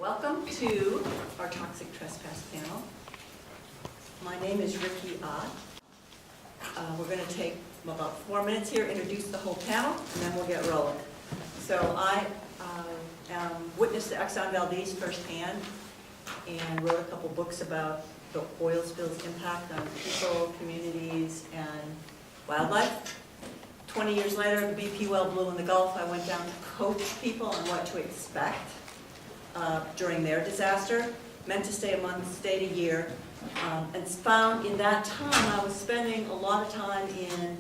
Welcome to our Toxic Trespass Panel. My name is Riki. We're going to take about 4 minutes here, introduce the whole panel, and then we'll get rolling. So I witnessed the Exxon Valdez firsthand and wrote a couple books about the oil spill's impact on people, communities, and wildlife. 20 years later, the BP well blew in the Gulf. I went down to coach people on what to expect during their disaster. Meant to stay a month, stayed a year, and found in that time I was spending a lot of time in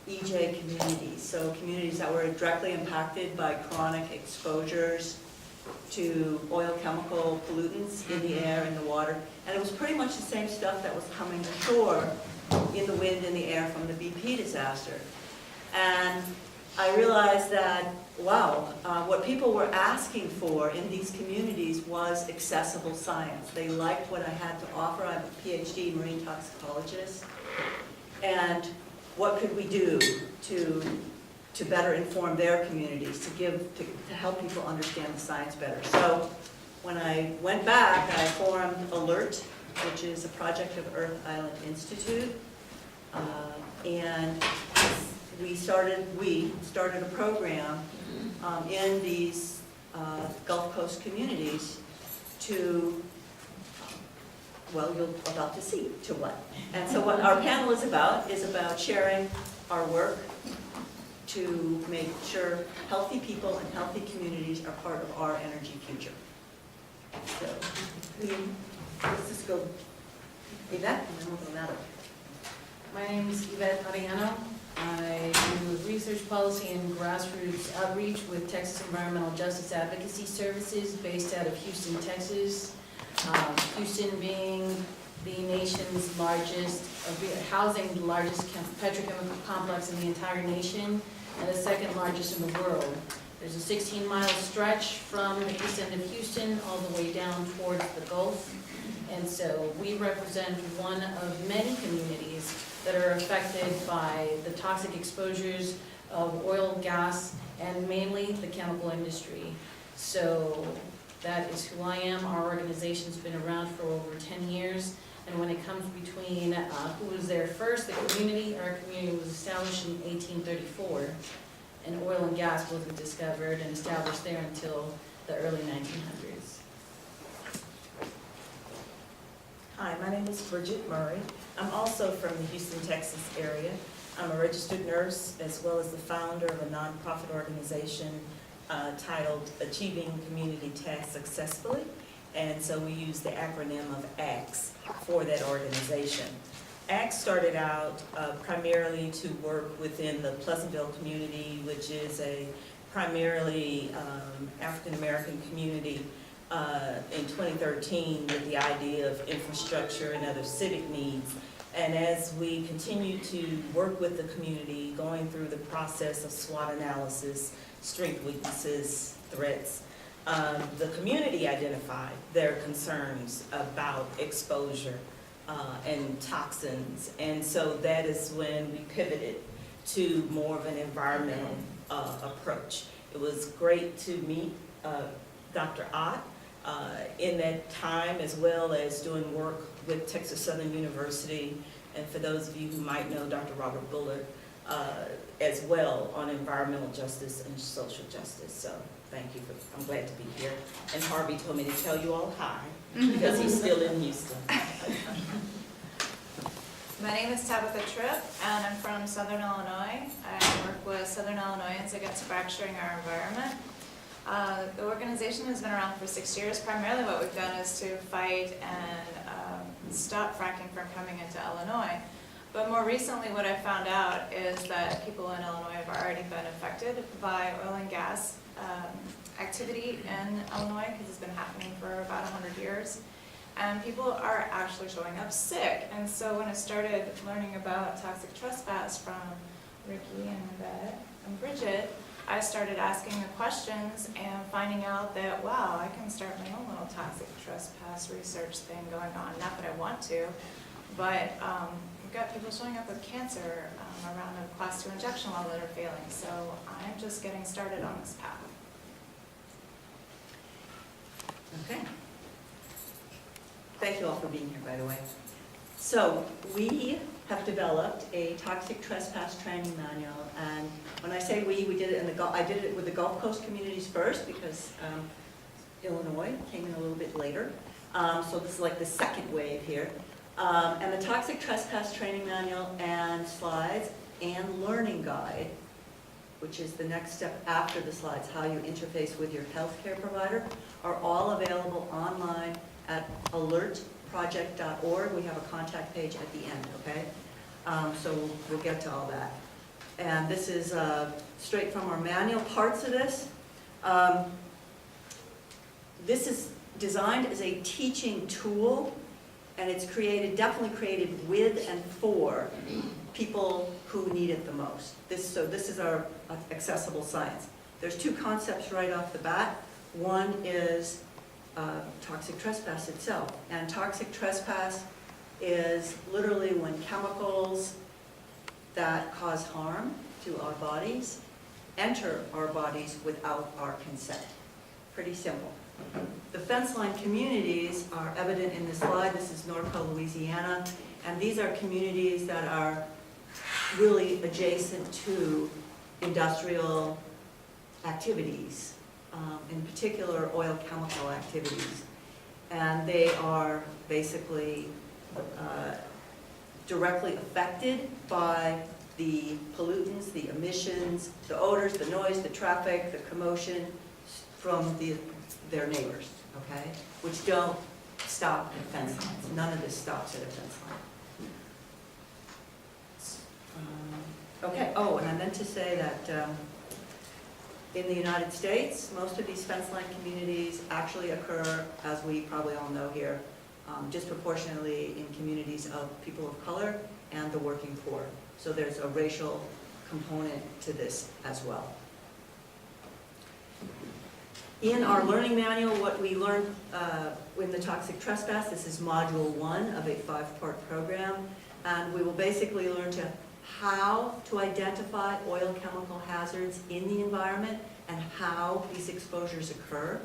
EJ communities, so communities that were directly impacted by chronic exposures to oil chemical pollutants in the air, in the water, and it was pretty much the same stuff that was coming ashore in the wind and the air from the BP disaster. And I realized that, wow, what people were asking for in these communities was accessible science. They liked what I had to offer. I'm a Ph.D. marine toxicologist. And what could we do to better inform their communities, to help people understand the science better? So when I went back, I formed ALERT, which is a project of Earth Island Institute. And we started a program in these Gulf Coast communities to, well, you're about to see to what. And so what our panel is about sharing our work to make sure healthy people and healthy communities are part of our energy future. So let's just go, Yvette, and then we'll go that way. My name is Yvette Arellano. I do research policy and grassroots outreach with Texas Environmental Justice Advocacy Services based out of Houston, Texas. Houston being the nation's largest, housing the largest petrochemical complex in the entire nation and the second largest in the world. There's a 16-mile stretch from the east end of Houston all the way down towards the Gulf. And so we represent one of many communities that are affected by the toxic exposures of oil, gas, and mainly the chemical industry. So that is who I am. Our organization's been around for over 10 years. And when it comes between who was there first, our community was established in 1834. And oil and gas wasn't discovered and established there until the early 1900s. Hi, my name is Bridget Murray. I'm also from the Houston, Texas area. I'm a registered nurse as well as the founder of a nonprofit organization titled Achieving Community Tasks Successfully. And so we use the acronym of ACTS for that organization. ACTS started out primarily to work within the Pleasantville community, which is a primarily African-American community in 2013 with the idea of infrastructure and other civic needs. And as we continue to work with the community, going through the process of SWOT analysis, strengths, weaknesses, threats, the community identified their concerns about exposure and toxins. And so that is when we pivoted to more of an environmental approach. It was great to meet Dr. Ott in that time, as well as doing work with Texas Southern University, and for those of you who might know Dr. Robert Bullard as well on environmental justice and social justice. So thank you. I'm glad to be here. And Harvey told me to tell you all hi, because he's still in Houston. My name is Tabitha Tripp, and I'm from Southern Illinois. I work with Southern Illinoisans against fracturing our environment. The organization has been around for 6 years. Primarily what we've done is to fight and stop fracking from coming into Illinois. But more recently what I've found out is that people in Illinois have already been affected by oil and gas activity in Illinois, because it's been happening for about 100 years. And people are actually showing up sick. And so when I started learning about toxic trespass from Riki and Yvette and Bridget, I started asking the questions and finding out that, wow, I can start my own little toxic trespass research thing going on. Not that I want to, but we've got people showing up with cancer around a class 2 injection well that are failing. So I'm just getting started on this path. Okay. Thank you all for being here, by the way. So we have developed a toxic trespass training manual, and when I say we did it in the I did it with the Gulf Coast communities first because Illinois came in a little bit later. So this is like the second wave here. And the toxic trespass training manual and slides and learning guide, which is the next step after the slides, how you interface with your healthcare provider, are all available online at alertproject.org. We have a contact page at the end, okay? So we'll get to all that. And this is straight from our manual. Parts of this. This is designed as a teaching tool, and it's definitely created with and for people who need it the most. So this is our accessible science. There's two concepts right off the bat. One is toxic trespass itself. And toxic trespass is literally when chemicals that cause harm to our bodies enter our bodies without our consent. Pretty simple. The fence line communities are evident in this slide. This is Norco, Louisiana, and these are communities that are really adjacent to industrial activities, in particular oil chemical activities. And they are basically directly affected by the pollutants, the emissions, the odors, the noise, the traffic, the commotion from their neighbors, okay? Which don't stop at fence lines. None of this stops at a fence line. Okay, oh, and I meant to say that in the United States, most of these fence line communities actually occur, as we probably all know here, disproportionately in communities of people of color and the working poor. So there's a racial component to this as well. In our learning manual, what we learned in the toxic trespass, this is module 1 of a 5-part program, and we will basically learn how to identify oil chemical hazards in the environment and how these exposures occur,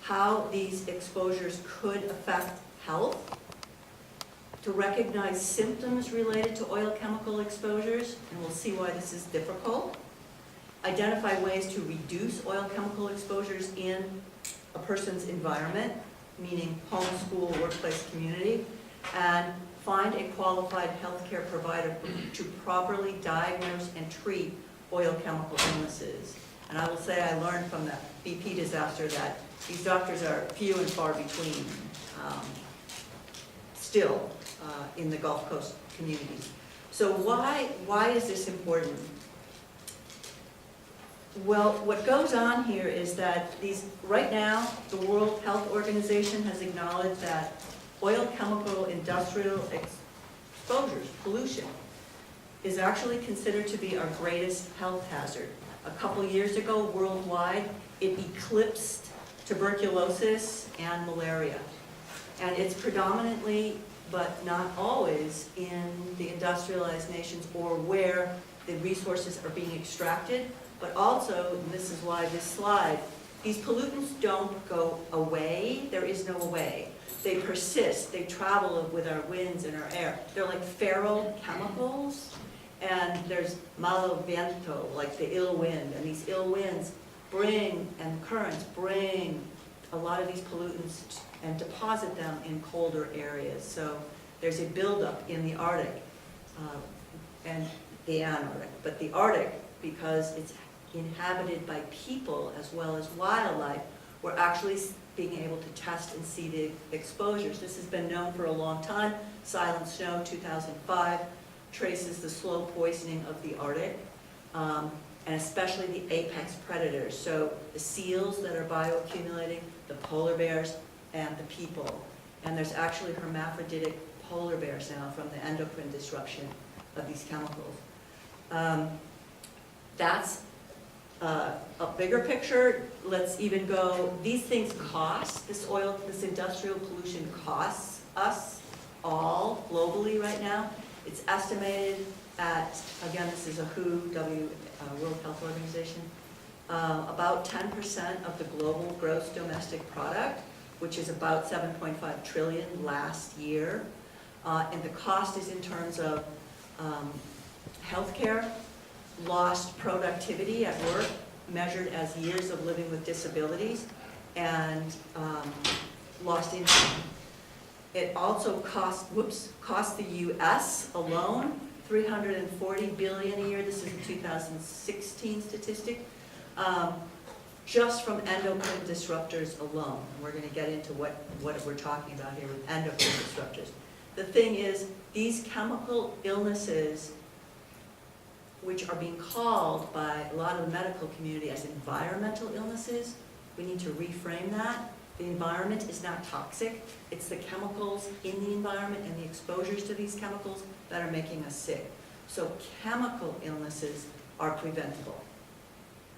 how these exposures could affect health, to recognize symptoms related to oil chemical exposures, and we'll see why this is difficult, identify ways to reduce oil chemical exposures in a person's environment, meaning home, school, workplace, community, and find a qualified healthcare provider to properly diagnose and treat oil chemical illnesses. And I will say I learned from the BP disaster that these doctors are few and far between still in the Gulf Coast communities. So why is this important? Well, what goes on here is that right now, the World Health Organization has acknowledged that oil chemical industrial exposures, pollution, is actually considered to be our greatest health hazard. A couple years ago, worldwide, it eclipsed tuberculosis and malaria. And it's predominantly, but not always, in the industrialized nations or where the resources are being extracted. But also, and this is why this slide, these pollutants don't go away. There is no away. They persist. They travel with our winds and our air. They're like feral chemicals. And there's malo viento, like the ill wind. And these ill winds and currents bring a lot of these pollutants and deposit them in colder areas. So there's a buildup in the Arctic and the Antarctic. But the Arctic, because it's inhabited by people as well as wildlife, we're actually being able to test and see the exposures. This has been known for a long time. Silent Snow, 2005, traces the slow poisoning of the Arctic, and especially the apex predators. So the seals that are bioaccumulating, the polar bears, and the people. And there's actually hermaphroditic polar bears now from the endocrine disruption of these chemicals. That's a bigger picture. Let's even go, these things cost, this industrial pollution costs us all globally right now. It's estimated at, again, this is a WHO, World Health Organization, about 10% of the global gross domestic product, which is about 7.5 trillion last year. And the cost is in terms of healthcare, lost productivity at work, measured as years of living with disabilities, and lost income. It also cost the U.S. alone $340 billion a year. This is a 2016 statistic, just from endocrine disruptors alone. And we're going to get into what we're talking about here with endocrine disruptors. The thing is, these chemical illnesses, which are being called by a lot of the medical community as environmental illnesses, we need to reframe that. The environment is not toxic. It's the chemicals in the environment and the exposures to these chemicals that are making us sick. So chemical illnesses are preventable.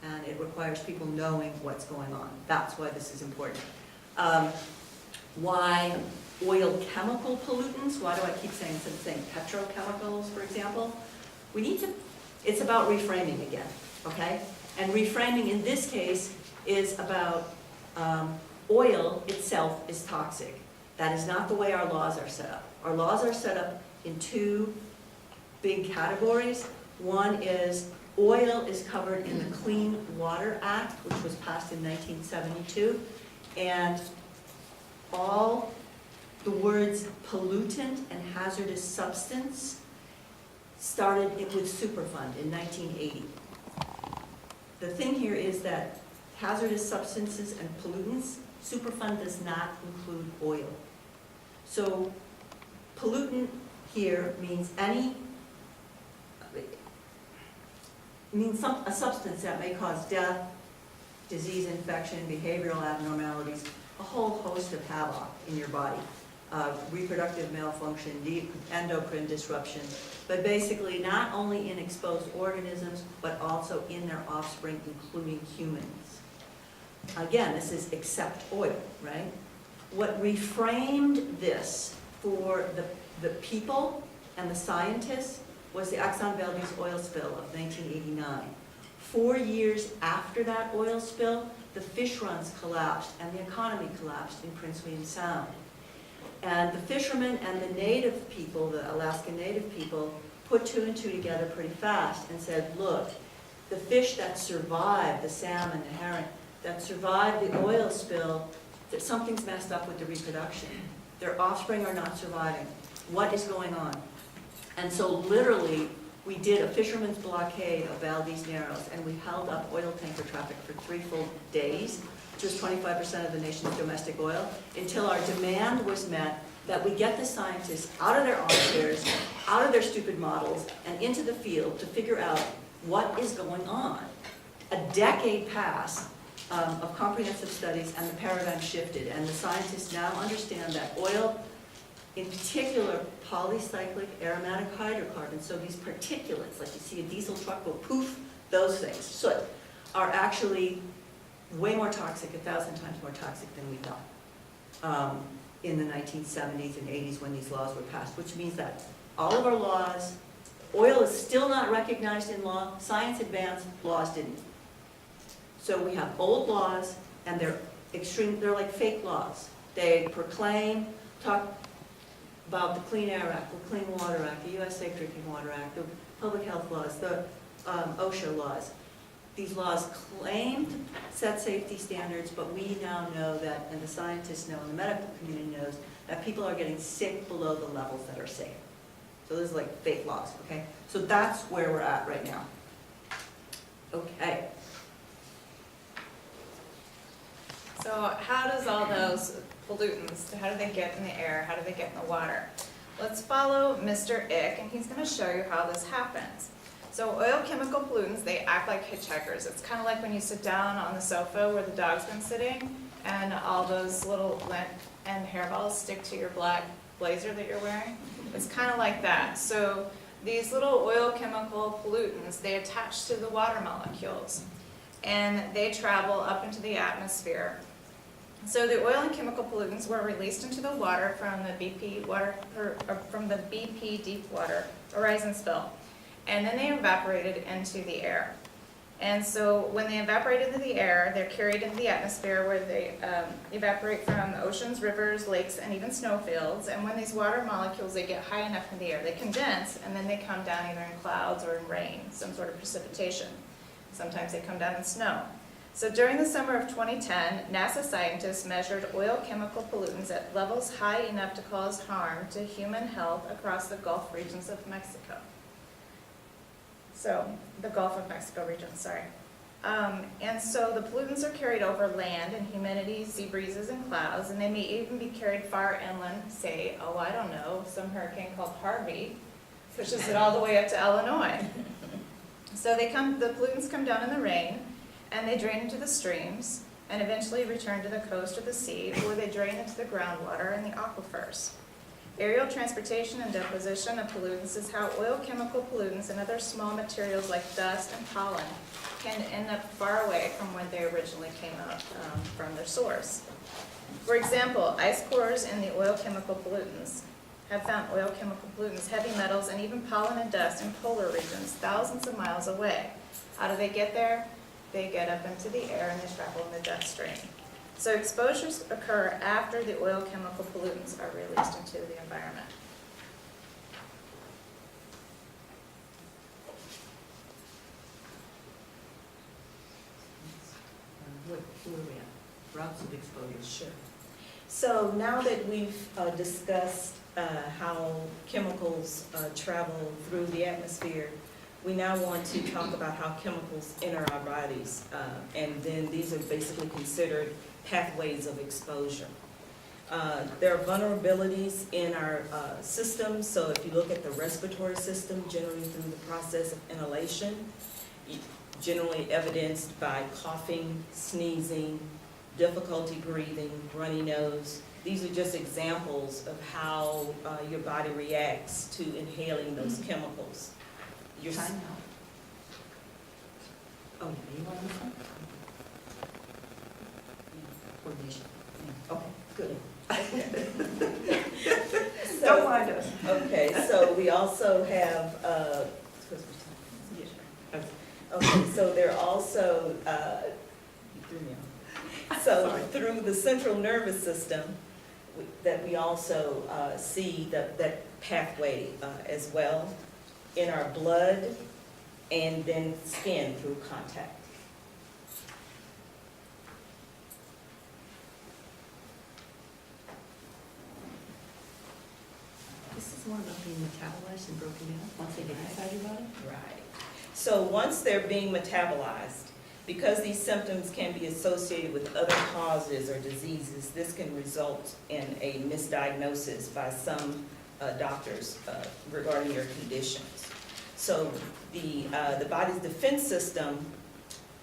And it requires people knowing what's going on. That's why this is important. Why oil chemical pollutants? Why do I keep saying instead of saying petrochemicals, for example? We need to, it's about reframing again, okay? And reframing in this case is about oil itself is toxic. That is not the way our laws are set up. Our laws are set up in two big categories. One is oil is covered in the Clean Water Act, which was passed in 1972, and all the words pollutant and hazardous substance started with Superfund in 1980. The thing here is that hazardous substances and pollutants, Superfund does not include oil. So pollutant here means a substance that may cause death, disease, infection, behavioral abnormalities, a whole host of havoc in your body, reproductive malfunction, endocrine disruption, but basically not only in exposed organisms, but also in their offspring, including humans. Again, this is except oil, right? What reframed this for the people and the scientists was the Exxon Valdez oil spill of 1989. 4 years after that oil spill, the fish runs collapsed and the economy collapsed in Prince William Sound. And the fishermen and the native people, the Alaskan native people, put two and two together pretty fast and said, look, the fish that survived, the salmon, the herring, that survived the oil spill, that something's messed up with the reproduction. Their offspring are not surviving. What is going on? And so literally, we did a fisherman's blockade of Valdez Narrows, and we held up oil tanker traffic for 3 full days, which was 25% of the nation's domestic oil, until our demand was met that we get the scientists out of their armchairs, out of their stupid models, and into the field to figure out what is going on. A decade passed of comprehensive studies, and the paradigm shifted, and the scientists now understand that oil, in particular polycyclic aromatic hydrocarbons, so these particulates, like you see a diesel truck go poof, those things, soot, are actually way more toxic, 1,000 times more toxic than we thought in the 1970s and 80s when these laws were passed, which means that all of our laws, oil is still not recognized in law, science advanced, laws didn't. So we have old laws, and they're like fake laws. They proclaim, talk about the Clean Air Act, the Clean Water Act, the U.S. Safe Drinking Water Act, the public health laws, the OSHA laws. These laws claim to set safety standards, but we now know that, and the scientists know, and the medical community knows, that people are getting sick below the levels that are safe. So this is like fake laws, okay? So that's where we're at right now. Okay. So how does all those pollutants, how do they get in the air? How do they get in the water? Let's follow Mr. Ick, and he's going to show you how this happens. So oil chemical pollutants, they act like hitchhikers. It's kind of like when you sit down on the sofa where the dog's been sitting, and all those little lint and hairballs stick to your black blazer that you're wearing. It's kind of like that. So these little oil chemical pollutants, they attach to the water molecules, and they travel up into the atmosphere. So the oil and chemical pollutants were released into the water from the BP Deepwater Horizon spill, and then they evaporated into the air. And so when they evaporate into the air, they're carried into the atmosphere where they evaporate from oceans, rivers, lakes, and even snowfields. And when these water molecules, they get high enough in the air, they condense, and then they come down either in clouds or in rain, some sort of precipitation. Sometimes they come down in snow. So during the summer of 2010, NASA scientists measured oil chemical pollutants at levels high enough to cause harm to human health across the Gulf regions of Mexico. So, the Gulf of Mexico region, sorry. And so the pollutants are carried over land in humidity, sea breezes, and clouds, and they may even be carried far inland, say, oh, I don't know, some hurricane called Harvey pushes it all the way up to Illinois. So the pollutants come down in the rain, and they drain into the streams, and eventually return to the coast or the sea, where they drain into the groundwater and the aquifers. Aerial transportation and deposition of pollutants is how oil chemical pollutants and other small materials like dust and pollen can end up far away from where they originally came out from their source. For example, ice cores in the oil chemical pollutants have found oil chemical pollutants, heavy metals, and even pollen and dust in polar regions thousands of miles away. How do they get there? They get up into the air and they travel in the dust stream. So exposures occur after the oil chemical pollutants are released into the environment. Where are we at? Routes of exposure. Sure. So now that we've discussed how chemicals travel through the atmosphere, we now want to talk about how chemicals enter our bodies. And then these are basically considered pathways of exposure. There are vulnerabilities in our systems. So if you look at the respiratory system, generally through the process of inhalation, generally evidenced by coughing, sneezing, difficulty breathing, runny nose. These are just examples of how your body reacts to inhaling those chemicals. Your Time out. Oh, you want this one? Coordination. Okay, good. Don't mind us. Okay, so we also have, okay, so there are also, you threw me off. So through the central nervous system, that we also see that pathway as well in our blood and then skin through contact. This is more about being metabolized and broken down once they get inside your body? Right. So once they're being metabolized, because these symptoms can be associated with other causes or diseases, this can result in a misdiagnosis by some doctors regarding your conditions. So the body's defense system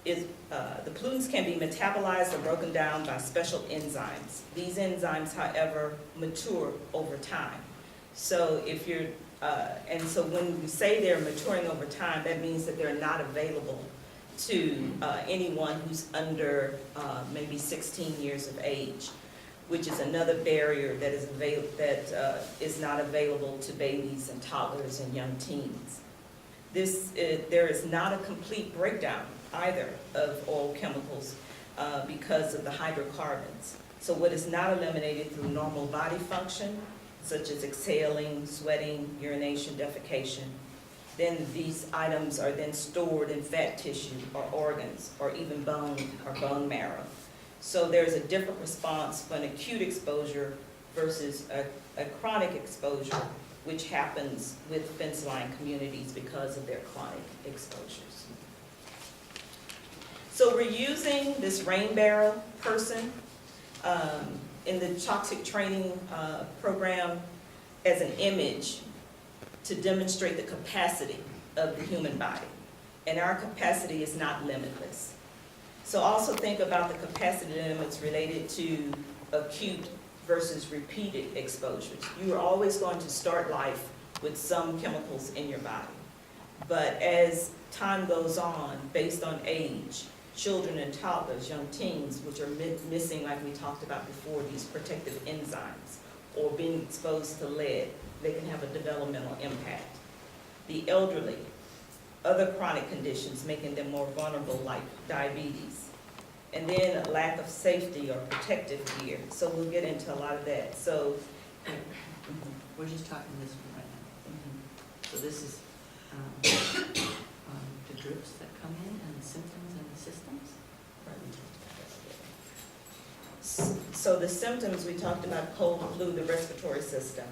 is, the pollutants can be metabolized or broken down by special enzymes. These enzymes, however, mature over time. So if you're, and so when we say they're maturing over time, that means that they're not available to anyone who's under maybe 16 years of age, which is another barrier that is not available to babies and toddlers and young teens. There is not a complete breakdown either of oil chemicals because of the hydrocarbons. So what is not eliminated through normal body function, such as exhaling, sweating, urination, defecation, then these items are then stored in fat tissue or organs or even bone or bone marrow. So there's a different response for an acute exposure versus a chronic exposure, which happens with fence-line communities because of their chronic exposures. So we're using this Rainbarrow person in the toxic training program as an image to demonstrate the capacity of the human body. And our capacity is not limitless. So also think about the capacity limits related to acute versus repeated exposures. You are always going to start life with some chemicals in your body. But as time goes on, based on age, children and toddlers, young teens, which are missing, like we talked about before, these protective enzymes, or being exposed to lead, they can have a developmental impact. The elderly, other chronic conditions, making them more vulnerable, like diabetes. And then a lack of safety or protective gear. So we'll get into a lot of that. So, We're just talking this one right now. mhm. So this is the drips that come in and the symptoms and the systems? So the symptoms, we talked about cold, flu, the respiratory system,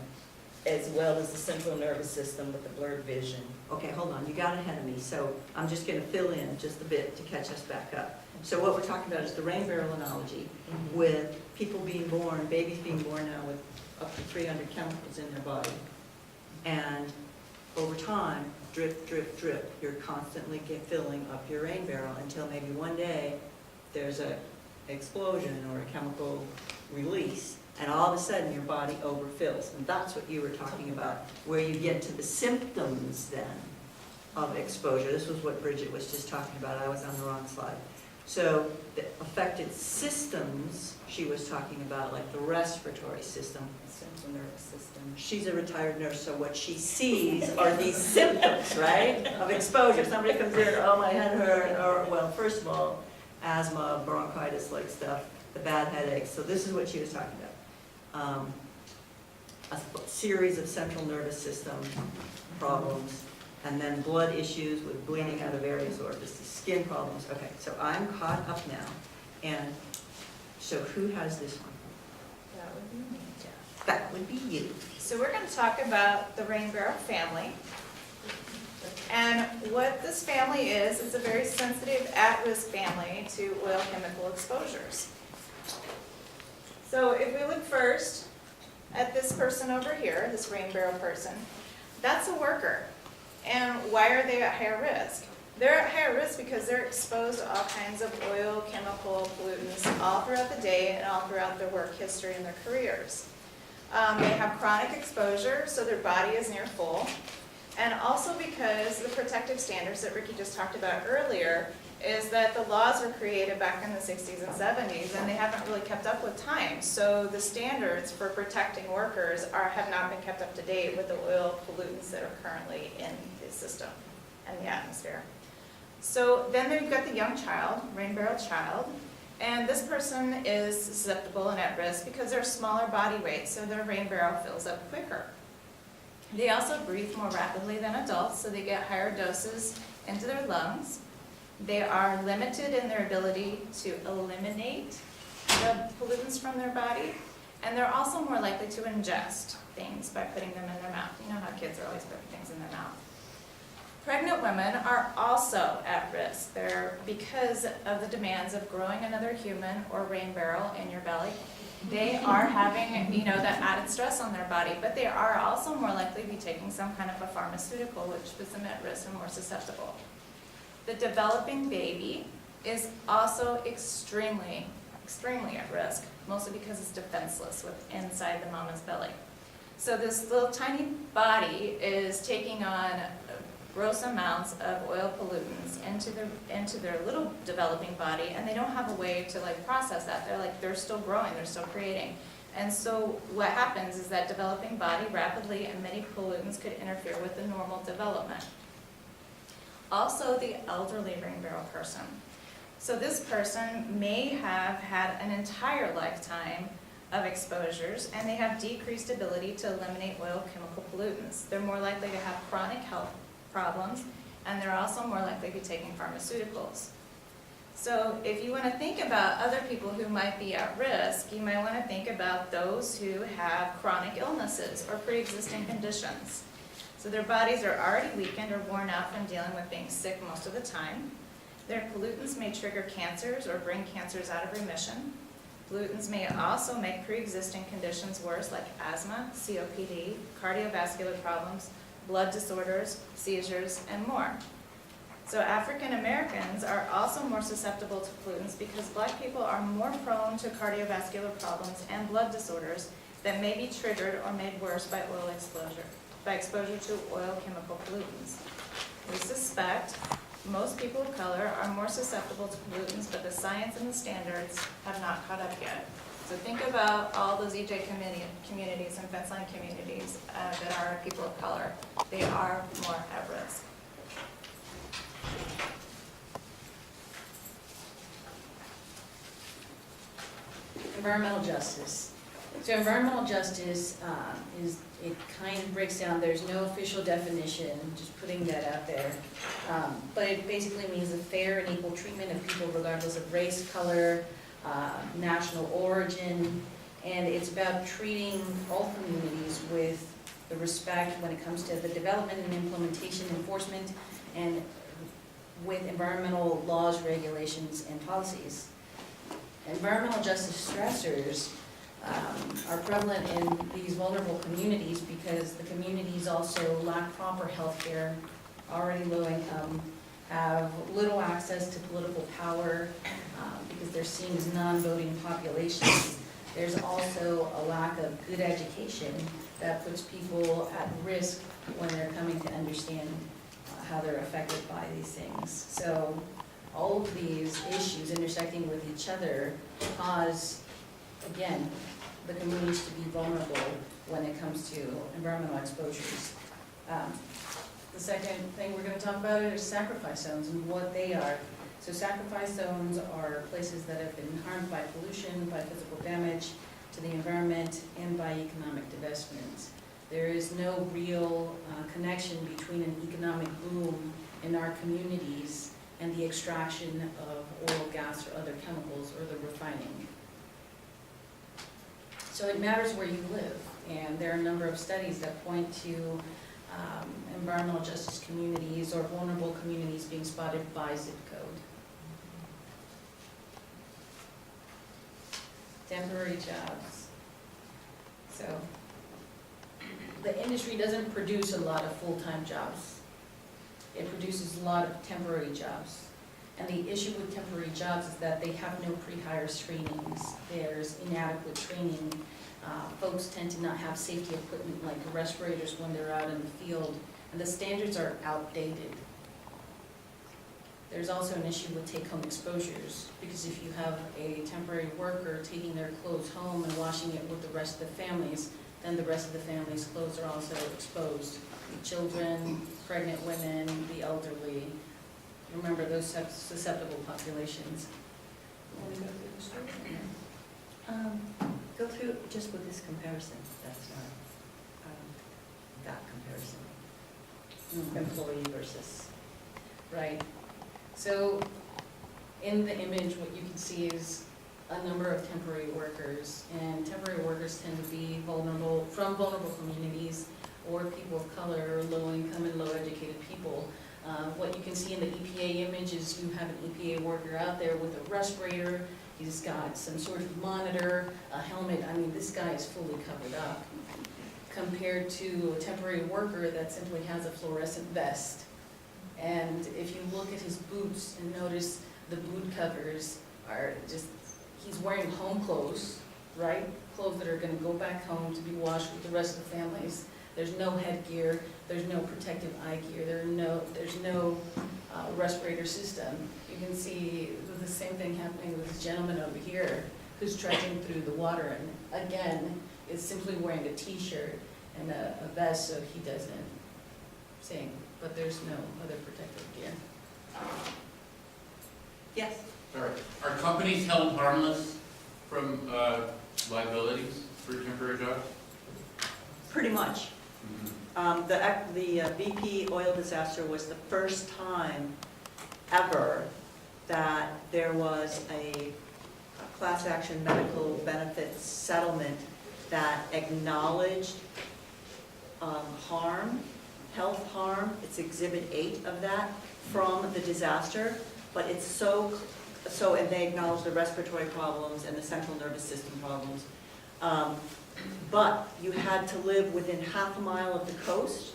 as well as the central nervous system with the blurred vision. Okay, hold on, you got ahead of me, so I'm just gonna fill in just a bit to catch us back up. So what we're talking about is the Rainbarrow analogy with people being born, babies being born now with up to 300 chemicals in their body. And over time, drip, drip, drip, you're constantly filling up your rain barrel until maybe one day there's a explosion or a chemical release, and all of a sudden your body overfills. And that's what you were talking about, where you get to the symptoms then of exposure. This was what Bridget was just talking about. I was on the wrong slide. So the affected systems she was talking about, like the respiratory system. Central nervous system. She's a retired nurse, so what she sees are these symptoms, right, of exposure. Somebody comes in, oh, my head hurt, or, well, first of all, asthma, bronchitis-like stuff, the bad headaches. So this is what she was talking about. A series of central nervous system problems, and then blood issues with bleeding out of various orifices, skin problems. Okay, so I'm caught up now. And so who has this one? That would be me, Jeff. That would be you. So we're going to talk about the Rainbarrow family. And what this family is, it's a very sensitive, at-risk family to oil chemical exposures. So if we look first at this person over here, this Rainbarrow person, that's a worker. And why are they at higher risk? They're at higher risk because they're exposed to all kinds of oil, chemical, pollutants all throughout the day and all throughout their work history and their careers. They have chronic exposure, so their body is near full. And also because the protective standards that Riki just talked about earlier is that the laws were created back in the 60s and 70s and they haven't really kept up with time. So the standards for protecting workers have not been kept up to date with the oil pollutants that are currently in the system and the atmosphere. So then you've got the young child, Rainbarrow child, and this person is susceptible and at risk because they're smaller body weight, so their Rainbarrow fills up quicker. They also breathe more rapidly than adults, so they get higher doses into their lungs. They are limited in their ability to eliminate the pollutants from their body, and they're also more likely to ingest things by putting them in their mouth. You know how kids are always putting things in their mouth. Pregnant women are also at risk. They're because of the demands of growing another human or Rainbarrow in your belly. They are having, that added stress on their body, but they are also more likely to be taking some kind of a pharmaceutical, which puts them at risk and more susceptible. The developing baby is also extremely, extremely at risk, mostly because it's defenseless inside the mama's belly. So this little tiny body is taking on gross amounts of oil pollutants into their little developing body, and they don't have a way to process that. They're still growing, they're still creating. And so what happens is that developing body rapidly and many pollutants could interfere with the normal development. Also the elderly Rainbarrow person. So this person may have had an entire lifetime of exposures, and they have decreased ability to eliminate oil chemical pollutants. They're more likely to have chronic health problems, and they're also more likely to be taking pharmaceuticals. So if you want to think about other people who might be at risk, you might want to think about those who have chronic illnesses or pre-existing conditions. So their bodies are already weakened or worn out from dealing with being sick most of the time. Their pollutants may trigger cancers or bring cancers out of remission. Pollutants may also make pre-existing conditions worse, like asthma, COPD, cardiovascular problems, blood disorders, seizures, and more. So African Americans are also more susceptible to pollutants because Black people are more prone to cardiovascular problems and blood disorders that may be triggered or made worse by exposure to oil chemical pollutants. We suspect most people of color are more susceptible to pollutants, but the science and the standards have not caught up yet. So think about all those EJ communities and fence line communities that are people of color. They are more at risk. environmental justice. So environmental justice it kind of breaks down, there's no official definition, just putting that out there. But it basically means a fair and equal treatment of people regardless of race, color, national origin, and it's about treating all communities with the respect when it comes to the development and implementation, enforcement, and with environmental laws, regulations, and policies. Environmental justice stressors are prevalent in these vulnerable communities because the communities also lack proper health care, already low income, have little access to political power because they're seen as non-voting populations. There's also a lack of good education that puts people at risk when they're coming to understand how they're affected by these things. So all of these issues intersecting with each other cause, again, the communities to be vulnerable when it comes to environmental exposures. The second thing we're going to talk about is sacrifice zones and what they are. So sacrifice zones are places that have been harmed by pollution, by physical damage to the environment, and by economic divestment. There is no real connection between an economic boom in our communities and the extraction of oil, gas, or other chemicals, or the refining. So it matters where you live, and there are a number of studies that point to environmental justice communities or vulnerable communities being spotted by zip code. Temporary jobs. So the industry doesn't produce a lot of full-time jobs. It produces a lot of temporary jobs. And the issue with temporary jobs is that they have no pre-hire screenings. There's inadequate training. Folks tend to not have safety equipment like respirators when they're out in the field, and the standards are outdated. There's also an issue with take-home exposures, because if you have a temporary worker taking their clothes home and washing it with the rest of the families, then the rest of the family's clothes are also exposed. The children, pregnant women, the elderly. Remember those susceptible populations. Want to go through the story? Go through just with this comparison, that's not, that comparison. Employee versus. Right. So in the image, what you can see is a number of temporary workers, and temporary workers tend to be vulnerable, from vulnerable communities, or people of color, or low income and low educated people. What you can see in the EPA image is you have an EPA worker out there with a respirator. He's got some sort of monitor, a helmet. I mean, this guy is fully covered up compared to a temporary worker that simply has a fluorescent vest. And if you look at his boots and notice the boot covers are just, he's wearing home clothes, right? Clothes that are going to go back home to be washed with the rest of the families. There's no headgear, there's no protective eye gear, there's no respirator system. You can see the same thing happening with this gentleman over here who's trudging through the water, and again, is simply wearing a t-shirt and a vest so he doesn't sink, but there's no other protective gear. Yes? Sorry. Are companies held harmless from liabilities for temporary jobs? Pretty much. The BP oil disaster was the first time ever that there was a class action medical benefits settlement that acknowledged harm, health harm. It's Exhibit 8 of that from the disaster, but it's and they acknowledged the respiratory problems and the central nervous system problems. But you had to live within half a mile of the coast,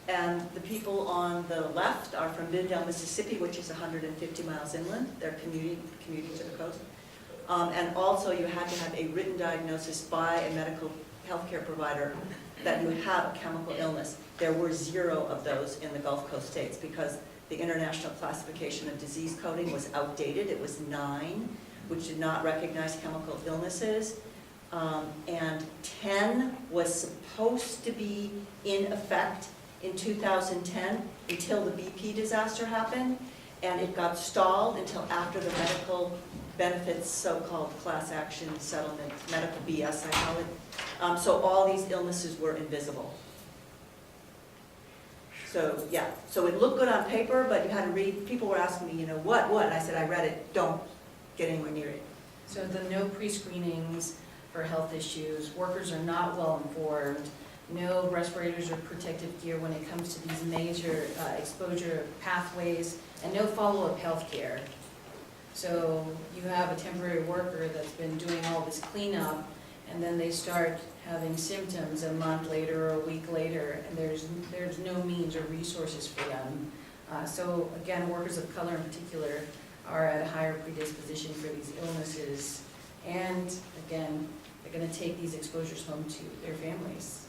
and the people on the left are from Bidwell, Mississippi, which is 150 miles inland. They're commuting to the coast. And also you had to have a written diagnosis by a medical healthcare provider that you have a chemical illness. There were 0 of those in the Gulf Coast states because the International Classification of Disease Coding was outdated. It was 9, which did not recognize chemical illnesses. And 10 was supposed to be in effect in 2010 until the BP disaster happened, and it got stalled until after the medical benefits, so-called class action settlement, medical BS, I call it. So all these illnesses were invisible. So, yeah, so it looked good on paper, but you had to read, people were asking me, what? And I said, I read it, don't get anywhere near it. So the no pre-screenings for health issues, workers are not well informed, no respirators or protective gear when it comes to these major exposure pathways, and no follow-up health care. So you have a temporary worker that's been doing all this cleanup, and then they start having symptoms a month later or a week later, and there's no means or resources for them. So again, workers of color in particular are at a higher predisposition for these illnesses. And again, they're going to take these exposures home to their families.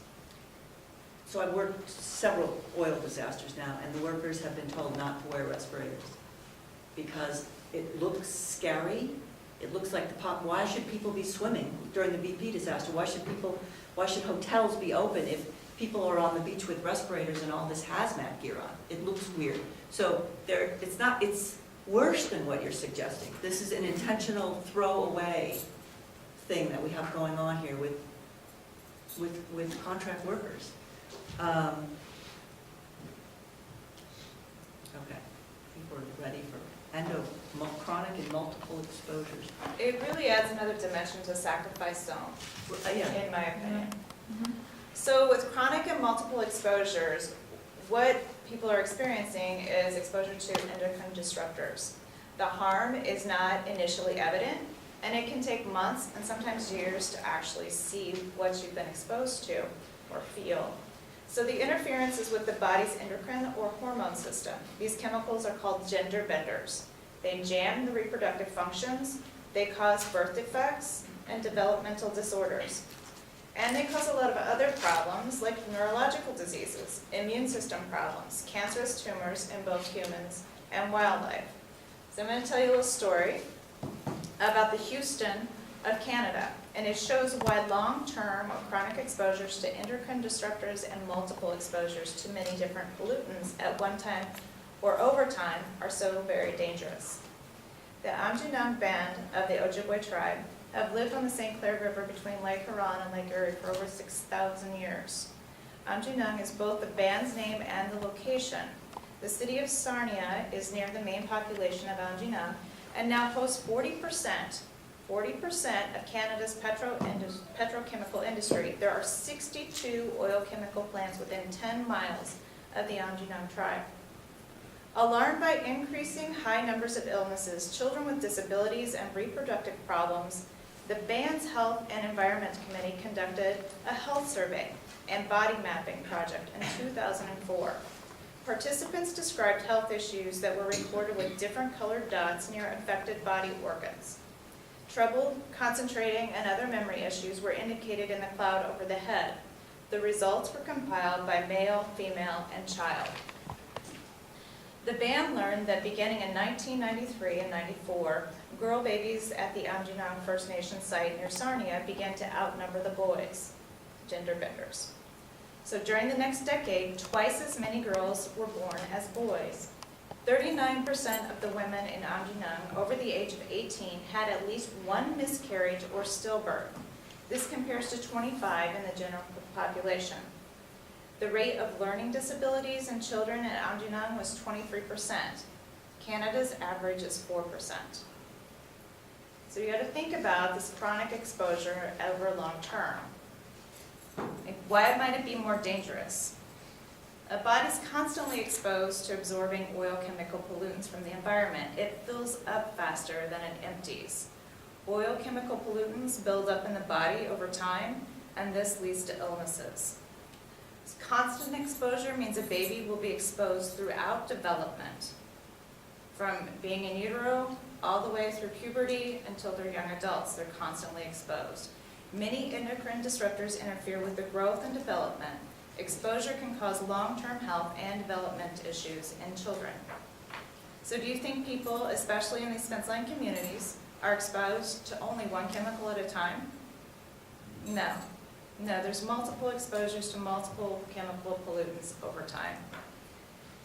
So I've worked several oil disasters now, and the workers have been told not to wear respirators because it looks scary. It looks like the pop. Why should people be swimming during the BP disaster? Why should hotels be open if people are on the beach with respirators and all this hazmat gear on? It looks weird. So it's worse than what you're suggesting. This is an intentional throwaway thing that we have going on here with contract workers. Okay, I think we're ready for chronic and multiple exposures. It really adds another dimension to sacrifice zone, Yeah. in my opinion. So with chronic and multiple exposures, what people are experiencing is exposure to endocrine disruptors. The harm is not initially evident, and it can take months and sometimes years to actually see what you've been exposed to or feel. So the interference is with the body's endocrine or hormone system. These chemicals are called gender benders. They jam the reproductive functions, they cause birth defects and developmental disorders. And they cause a lot of other problems like neurological diseases, immune system problems, cancerous tumors in both humans and wildlife. So I'm going to tell you a little story about the Houston of Canada, and it shows why long-term or chronic exposures to endocrine disruptors and multiple exposures to many different pollutants at one time or over time are so very dangerous. The Amjinang band of the Ojibwe tribe have lived on the St. Clair River between Lake Huron and Lake Erie for over 6,000 years. Amjinang is both the band's name and the location. The city of Sarnia is near the main population of Amjinang and now hosts 40% of Canada's petrochemical industry. There are 62 oil chemical plants within 10 miles of the Amjinang tribe. Alarmed by increasing high numbers of illnesses, children with disabilities, and reproductive problems, the band's Health and Environment Committee conducted a health survey and body mapping project in 2004. Participants described health issues that were recorded with different colored dots near affected body organs. Trouble concentrating and other memory issues were indicated in the cloud over the head. The results were compiled by male, female, and child. The band learned that beginning in 1993 and 94, girl babies at the Amjinang First Nation site near Sarnia began to outnumber the boys, gender benders. So during the next decade, twice as many girls were born as boys. 39% of the women in Amjinang over the age of 18 had at least one miscarriage or stillbirth. This compares to 25 in the general population. The rate of learning disabilities in children in Amjinang was 23%. Canada's average is 4%. So you got to think about this chronic exposure over long term. Why might it be more dangerous? A body's constantly exposed to absorbing oil chemical pollutants from the environment. It fills up faster than it empties. Oil chemical pollutants build up in the body over time, and this leads to illnesses. Constant exposure means a baby will be exposed throughout development, from being in utero all the way through puberty until they're young adults. They're constantly exposed. Many endocrine disruptors interfere with the growth and development. Exposure can cause long-term health and development issues in children. So do you think people, especially in these fence line communities, are exposed to only one chemical at a time? No. No, there's multiple exposures to multiple chemical pollutants over time.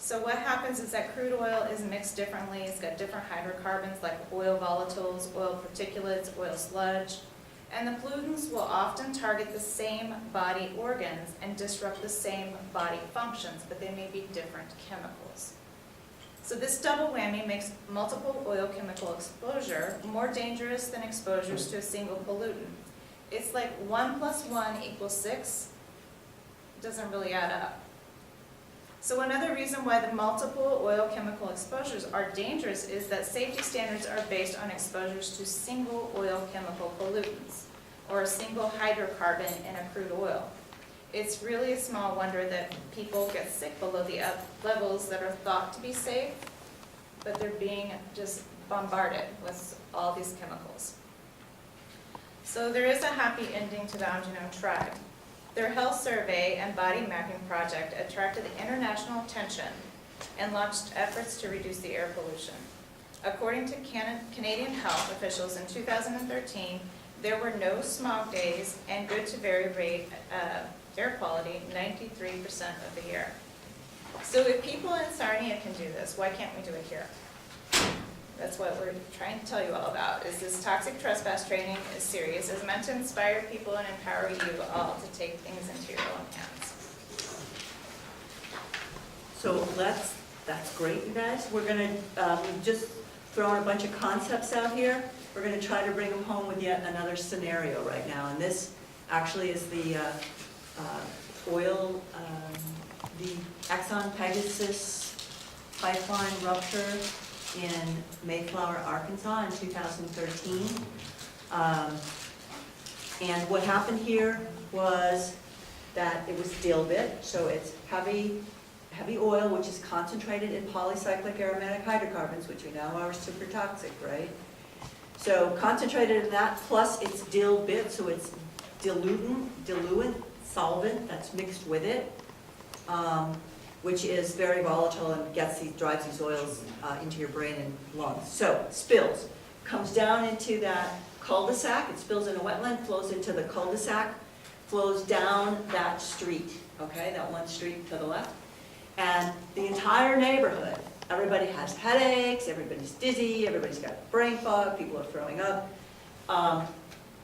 So what happens is that crude oil is mixed differently. It's got different hydrocarbons like oil volatiles, oil particulates, oil sludge. And the pollutants will often target the same body organs and disrupt the same body functions, but they may be different chemicals. So this double whammy makes multiple oil chemical exposure more dangerous than exposures to a single pollutant. It's like 1 + 1 = 6. It doesn't really add up. So another reason why the multiple oil chemical exposures are dangerous is that safety standards are based on exposures to single oil chemical pollutants or a single hydrocarbon in a crude oil. It's really a small wonder that people get sick below the levels that are thought to be safe, but they're being just bombarded with all these chemicals. So there is a happy ending to the Arellano tribe. Their health survey and body mapping project attracted international attention and launched efforts to reduce the air pollution. According to Canadian health officials in 2013, there were no smog days and good to very great air quality 93% of the year. So if people in Sarnia can do this, why can't we do it here? That's what we're trying to tell you all about, is this toxic trespass training is serious. It's meant to inspire people and empower you all to take things into your own hands. So that's great, you guys. We're gonna, we've just thrown a bunch of concepts out here. We're gonna try to bring them home with yet another scenario right now. And this actually is the oil, the Exxon Pegasus pipeline rupture in Mayflower, Arkansas in 2013. And what happened here was that it was dilbit, so it's heavy oil, which is concentrated in polycyclic aromatic hydrocarbons, which we know are super toxic, right? So concentrated in that, plus it's dilbit, so it's diluent solvent that's mixed with it, which is very volatile and drives these oils into your brain and lungs. So spills, comes down into that cul-de-sac, it spills in a wetland, flows into the cul-de-sac, flows down that street, okay, that one street to the left. And the entire neighborhood, everybody has headaches, everybody's dizzy, everybody's got brain fog, people are throwing up.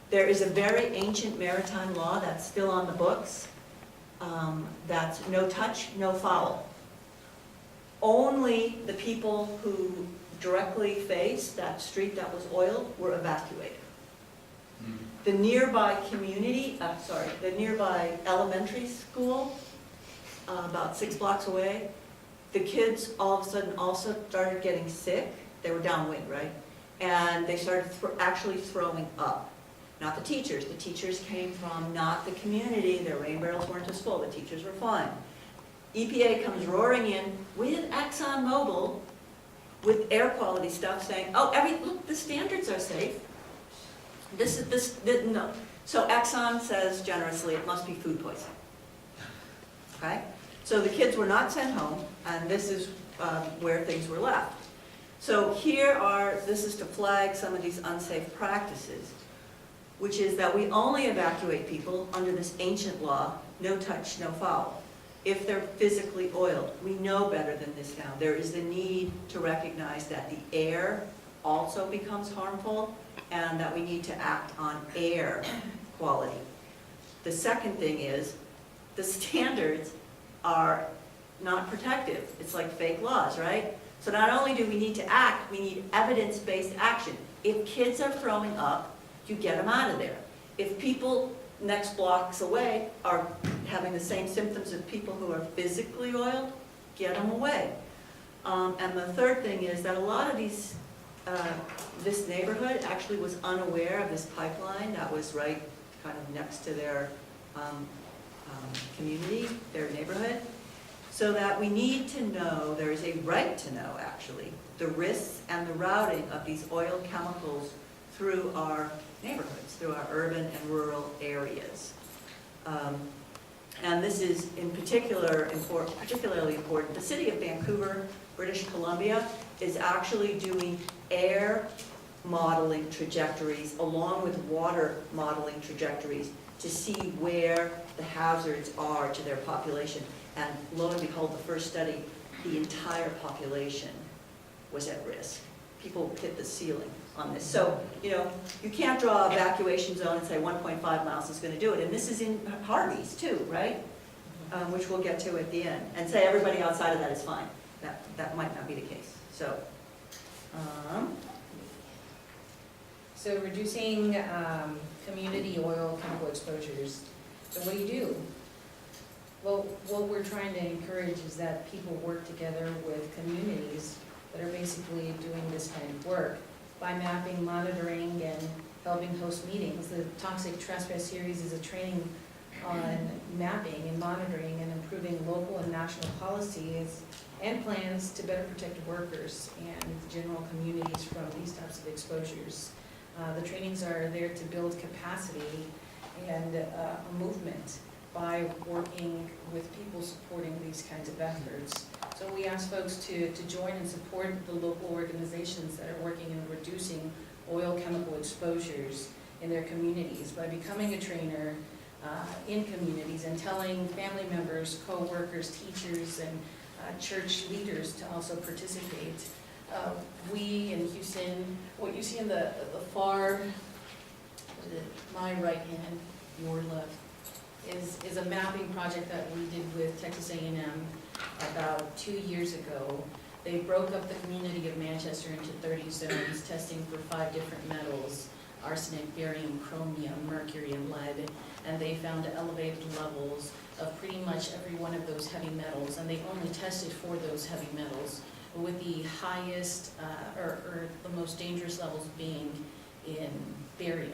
There is a very ancient maritime law that's still on the books. That's no touch, no foul. Only the people who directly faced that street that was oiled were evacuated. The nearby community, the nearby elementary school, about 6 blocks away, the kids all of a sudden also started getting sick. They were downwind, right? And they started actually throwing up. Not the teachers. The teachers came from not the community. Their rain barrels weren't as full. The teachers were fine. EPA comes roaring in with ExxonMobil with air quality stuff saying, oh, look, the standards are safe. No. So Exxon says generously it must be food poisoning. Okay? So the kids were not sent home, and this is where things were left. So this is to flag some of these unsafe practices, which is that we only evacuate people under this ancient law, no touch, no foul, if they're physically oiled. We know better than this now. There is the need to recognize that the air also becomes harmful and that we need to act on air quality. The second thing is the standards are not protective. It's like fake laws, right? So not only do we need to act, we need evidence-based action. If kids are throwing up, you get them out of there. If people next blocks away are having the same symptoms of people who are physically oiled, get them away. And the third thing is that a lot of this neighborhood actually was unaware of this pipeline that was right kind of next to their community, their neighborhood. So that we need to know, there is a right to know actually, the risks and the routing of these oil chemicals through our neighborhoods, through our urban and rural areas. And this is in particularly important. The city of Vancouver, British Columbia, is actually doing air modeling trajectories along with water modeling trajectories to see where the hazards are to their population. And lo and behold, the first study the entire population was at risk. People hit the ceiling on this. So, you know, you can't draw an evacuation zone and say 1.5 miles is going to do it. And this is in Harvey's too, right? Which we'll get to at the end. And say everybody outside of that is fine. That might not be the case. So, So reducing community oil chemical exposures. So what do? Well, what we're trying to encourage is that people work together with communities that are basically doing this kind of work by mapping, monitoring, and helping host meetings. The Toxic Trespass series is a training on mapping and monitoring and improving local and national policies and plans to better protect workers and general communities from these types of exposures. The trainings are there to build capacity and a movement by working with people supporting these kinds of efforts. So we ask folks to join and support the local organizations that are working in reducing oil chemical exposures in their communities by becoming a trainer in communities and telling family members, co-workers, teachers, and church leaders to also participate. We in Houston, what you see in the far, my right hand, your left, is a mapping project that we did with Texas A&M about 2 years ago. They broke up the community of Manchester into 30 zones, testing for 5 different metals: arsenic, barium, chromium, mercury, and lead. And they found elevated levels of pretty much every one of those heavy metals, and they only tested for those heavy metals, with the highest or the most dangerous levels being in barium.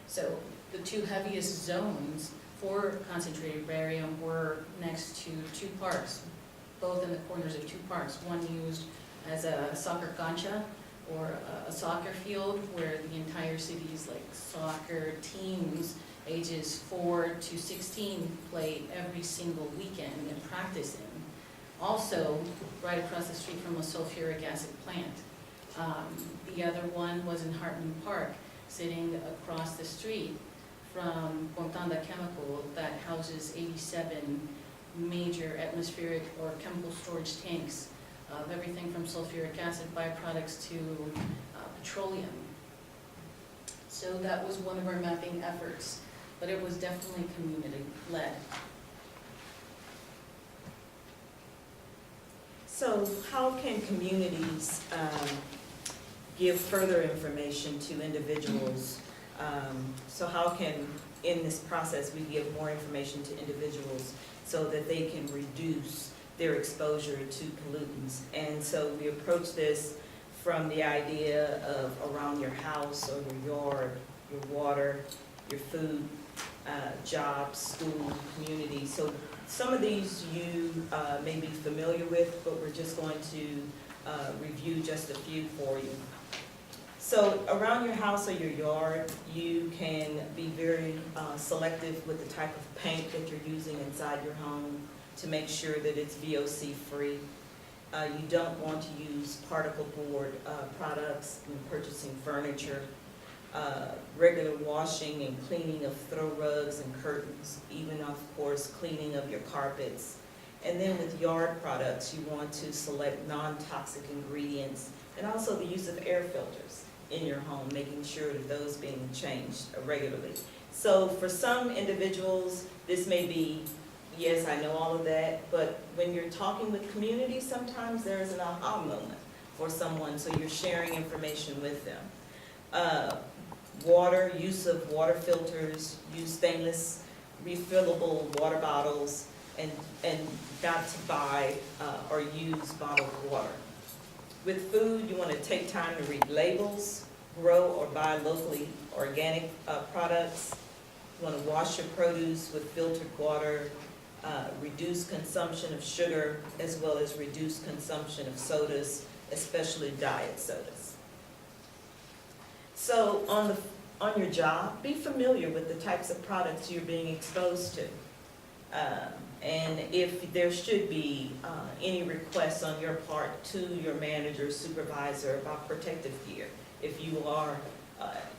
So the 2 heaviest zones for concentrated barium were next to 2 parks, both in the corners of 2 parks. One used as a soccer cancha, or a soccer field, where the entire city's like soccer teams ages 4 to 16 play every single weekend and practice in. Also, right across the street from a sulfuric acid plant. The other one was in Hartman Park, sitting across the street from Contanda Chemical, that houses 87 major atmospheric or chemical storage tanks of everything from sulfuric acid byproducts to petroleum. So that was one of our mapping efforts, but it was definitely community-led. So how can communities give further information to individuals? So how can, in this process, we give more information to individuals so that they can reduce their exposure to pollutants? And so we approach this from the idea of around your house or your yard, your water, your food, jobs, school, community. So some of these you may be familiar with, but we're just going to review just a few for you. So around your house or your yard, you can be very selective with the type of paint that you're using inside your home to make sure that it's VOC free. You don't want to use particle board products when purchasing furniture. Regular washing and cleaning of throw rugs and curtains, even of course cleaning of your carpets. And then with yard products, you want to select non-toxic ingredients, and also the use of air filters in your home, making sure that those being changed regularly. So for some individuals, this may be, yes, I know all of that, but when you're talking with community, sometimes there is an aha moment for someone, so you're sharing information with them. Water, use of water filters, use stainless refillable water bottles, and not to buy or use bottled water. With food, you want to take time to read labels, grow or buy locally organic products. You want to wash your produce with filtered water, reduce consumption of sugar, as well as reduce consumption of sodas, especially diet sodas. So on your job, be familiar with the types of products you're being exposed to. And if there should be any requests on your part to your manager, supervisor about protective gear, if you are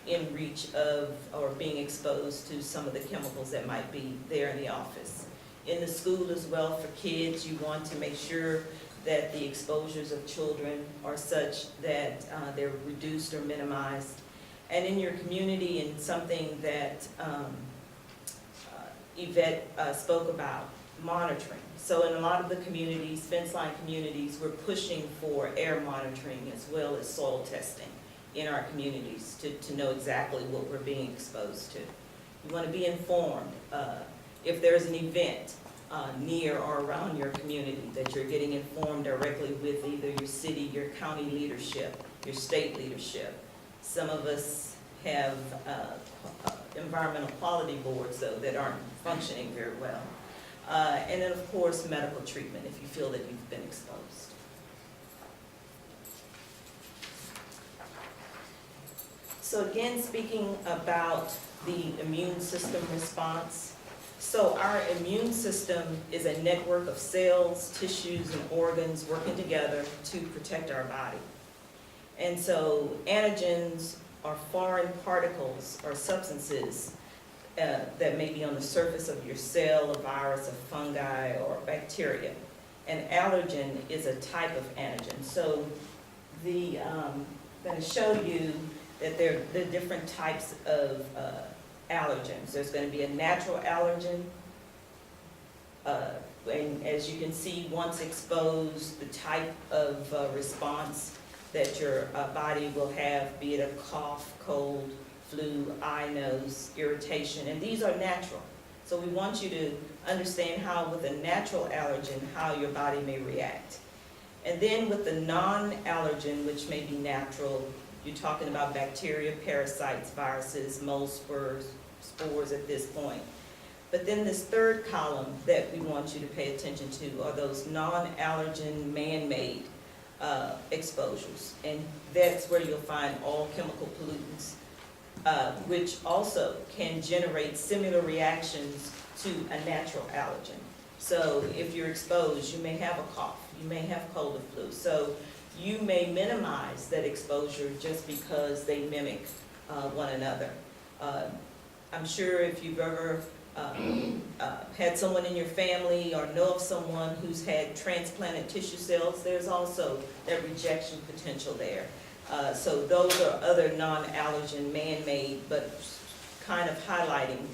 in reach of or being exposed to some of the chemicals that might be there in the office. In the school as well, for kids, you want to make sure that the exposures of children are such that they're reduced or minimized. And in your community, and something that Yvette spoke about, monitoring. So in a lot of the communities, fence line communities, we're pushing for air monitoring as well as soil testing in our communities to know exactly what we're being exposed to. You want to be informed if there's an event near or around your community, that you're getting informed directly with either your city, your county leadership, your state leadership. Some of us have environmental quality boards, though, that aren't functioning very well. And then, of course, medical treatment if you feel that you've been exposed. So again, speaking about the immune system response. So our immune system is a network of cells, tissues, and organs working together to protect our body. And so antigens are foreign particles or substances that may be on the surface of your cell, a virus, a fungi, or bacteria. An allergen is a type of antigen. So I'm going to show you that there are different types of allergens. There's going to be a natural allergen, and as you can see, once exposed, the type of response that your body will have, be it a cough, cold, flu, eye, nose, irritation, and these are natural. So we want you to understand how, with a natural allergen, how your body may react. And then with the non-allergen, which may be natural, you're talking about bacteria, parasites, viruses, mold spores at this point. But then this third column that we want you to pay attention to are those non-allergen, man-made exposures. And that's where you'll find all chemical pollutants, which also can generate similar reactions to a natural allergen. So if you're exposed, you may have a cough, you may have cold or flu. So you may minimize that exposure just because they mimic one another. I'm sure if you've ever had someone in your family or know of someone who's had transplanted tissue cells, there's also that rejection potential there. So those are other non-allergen, man-made, but kind of highlighting,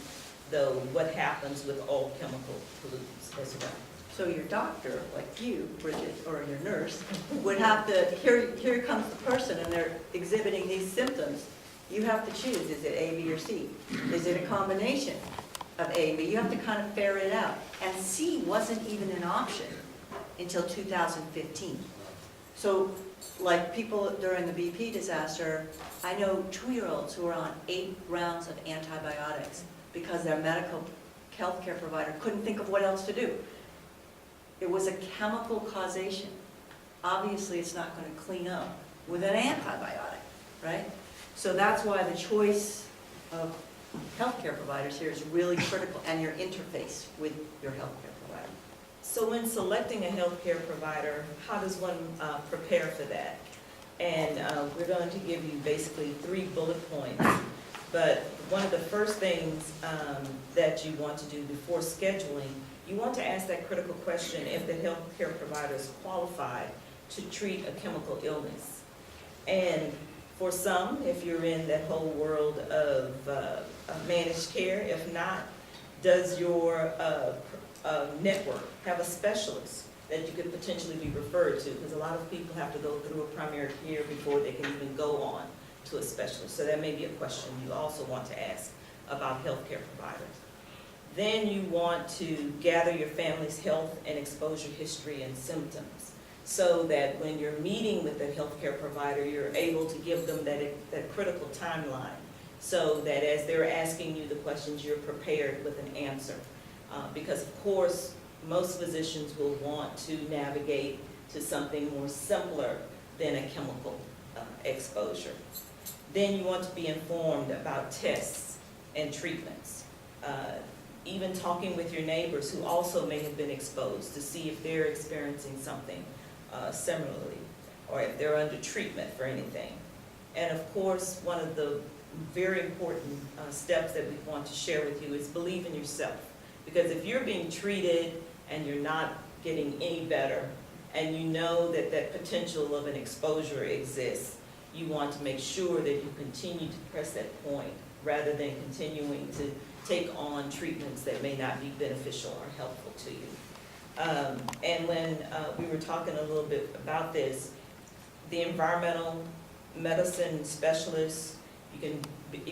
though, what happens with all chemical pollutants as well. So your doctor, like you, Bridget, or your nurse, would have to, here comes the person and they're exhibiting these symptoms. You have to choose, is it A, B, or C? Is it a combination of A and B? You have to kind of ferret it out. And C wasn't even an option until 2015. So like people during the BP disaster, I know 2-year-olds who are on 8 rounds of antibiotics because their medical health care provider couldn't think of what else to do. It was a chemical causation. Obviously, it's not going to clean up with an antibiotic, right? So that's why the choice of healthcare providers here is really critical, and your interface with your healthcare provider. So when selecting a healthcare provider, how does one prepare for that? And we're going to give you basically 3 bullet points. But one of the first things that you want to do before scheduling, you want to ask that critical question if the healthcare provider is qualified to treat a chemical illness. And for some, if you're in that whole world of managed care, if not, does your network have a specialist that you could potentially be referred to? Because a lot of people have to go through a primary care before they can even go on to a specialist. So that may be a question you also want to ask about healthcare providers. Then you want to gather your family's health and exposure history and symptoms, so that when you're meeting with the healthcare provider, you're able to give them that critical timeline, so that as they're asking you the questions, you're prepared with an answer. Because of course, most physicians will want to navigate to something more simpler than a chemical exposure. Then you want to be informed about tests and treatments. Even talking with your neighbors who also may have been exposed to see if they're experiencing something similarly, or if they're under treatment for anything. And of course, one of the very important steps that we want to share with you is believe in yourself. Because if you're being treated and you're not getting any better, and you know that that potential of an exposure exists, you want to make sure that you continue to press that point rather than continuing to take on treatments that may not be beneficial or helpful to you. And when we were talking a little bit about this, the environmental medicine specialist, it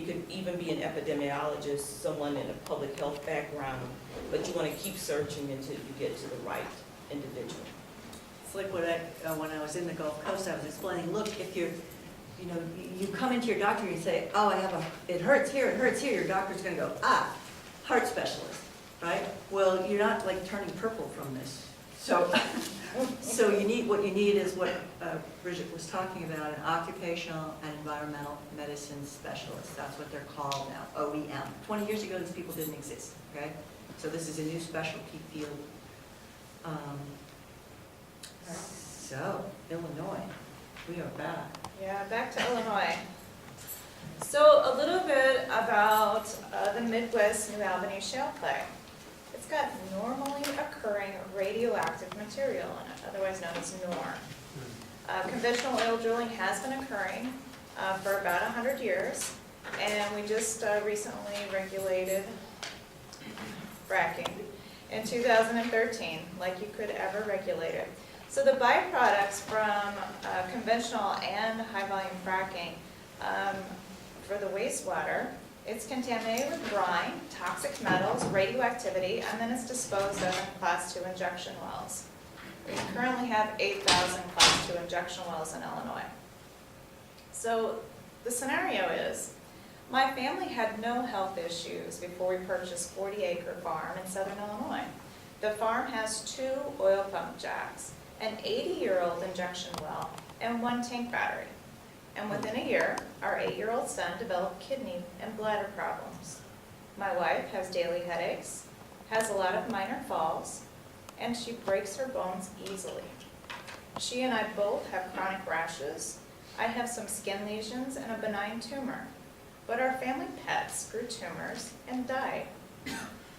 could even be an epidemiologist, someone in a public health background, but you want to keep searching until you get to the right individual. It's like when I was in the Gulf Coast, I was explaining, look, if you're, you know, you come into your doctor and you say, oh, it hurts here, your doctor's gonna go, heart specialist, right? Well, you're not like turning purple from this. So, so what you need is what Bridget was talking about, an occupational and environmental medicine specialist. That's what they're called now, OEM. 20 years ago, these people didn't exist, okay? So this is a new specialty field. So, Illinois, we are back. Yeah, back to Illinois. So a little bit about the Midwest New Albany shale clay. It's got normally occurring radioactive material in it, otherwise known as NOR. Conventional oil drilling has been occurring for about 100 years, and we just recently regulated fracking in 2013, like you could ever regulate it. So the byproducts from conventional and high-volume fracking for the wastewater, it's contaminated with brine, toxic metals, radioactivity, and then it's disposed of in Class 2 injection wells. We currently have 8,000 Class 2 injection wells in Illinois. So the scenario is, my family had no health issues before we purchased 40-acre farm in southern Illinois. The farm has 2 oil pump jacks, an 80-year-old injection well, and 1 tank battery. And within a year, our 8-year-old son developed kidney and bladder problems. My wife has daily headaches, has a lot of minor falls, and she breaks her bones easily. She and I both have chronic rashes. I have some skin lesions and a benign tumor. But our family pets grew tumors and died.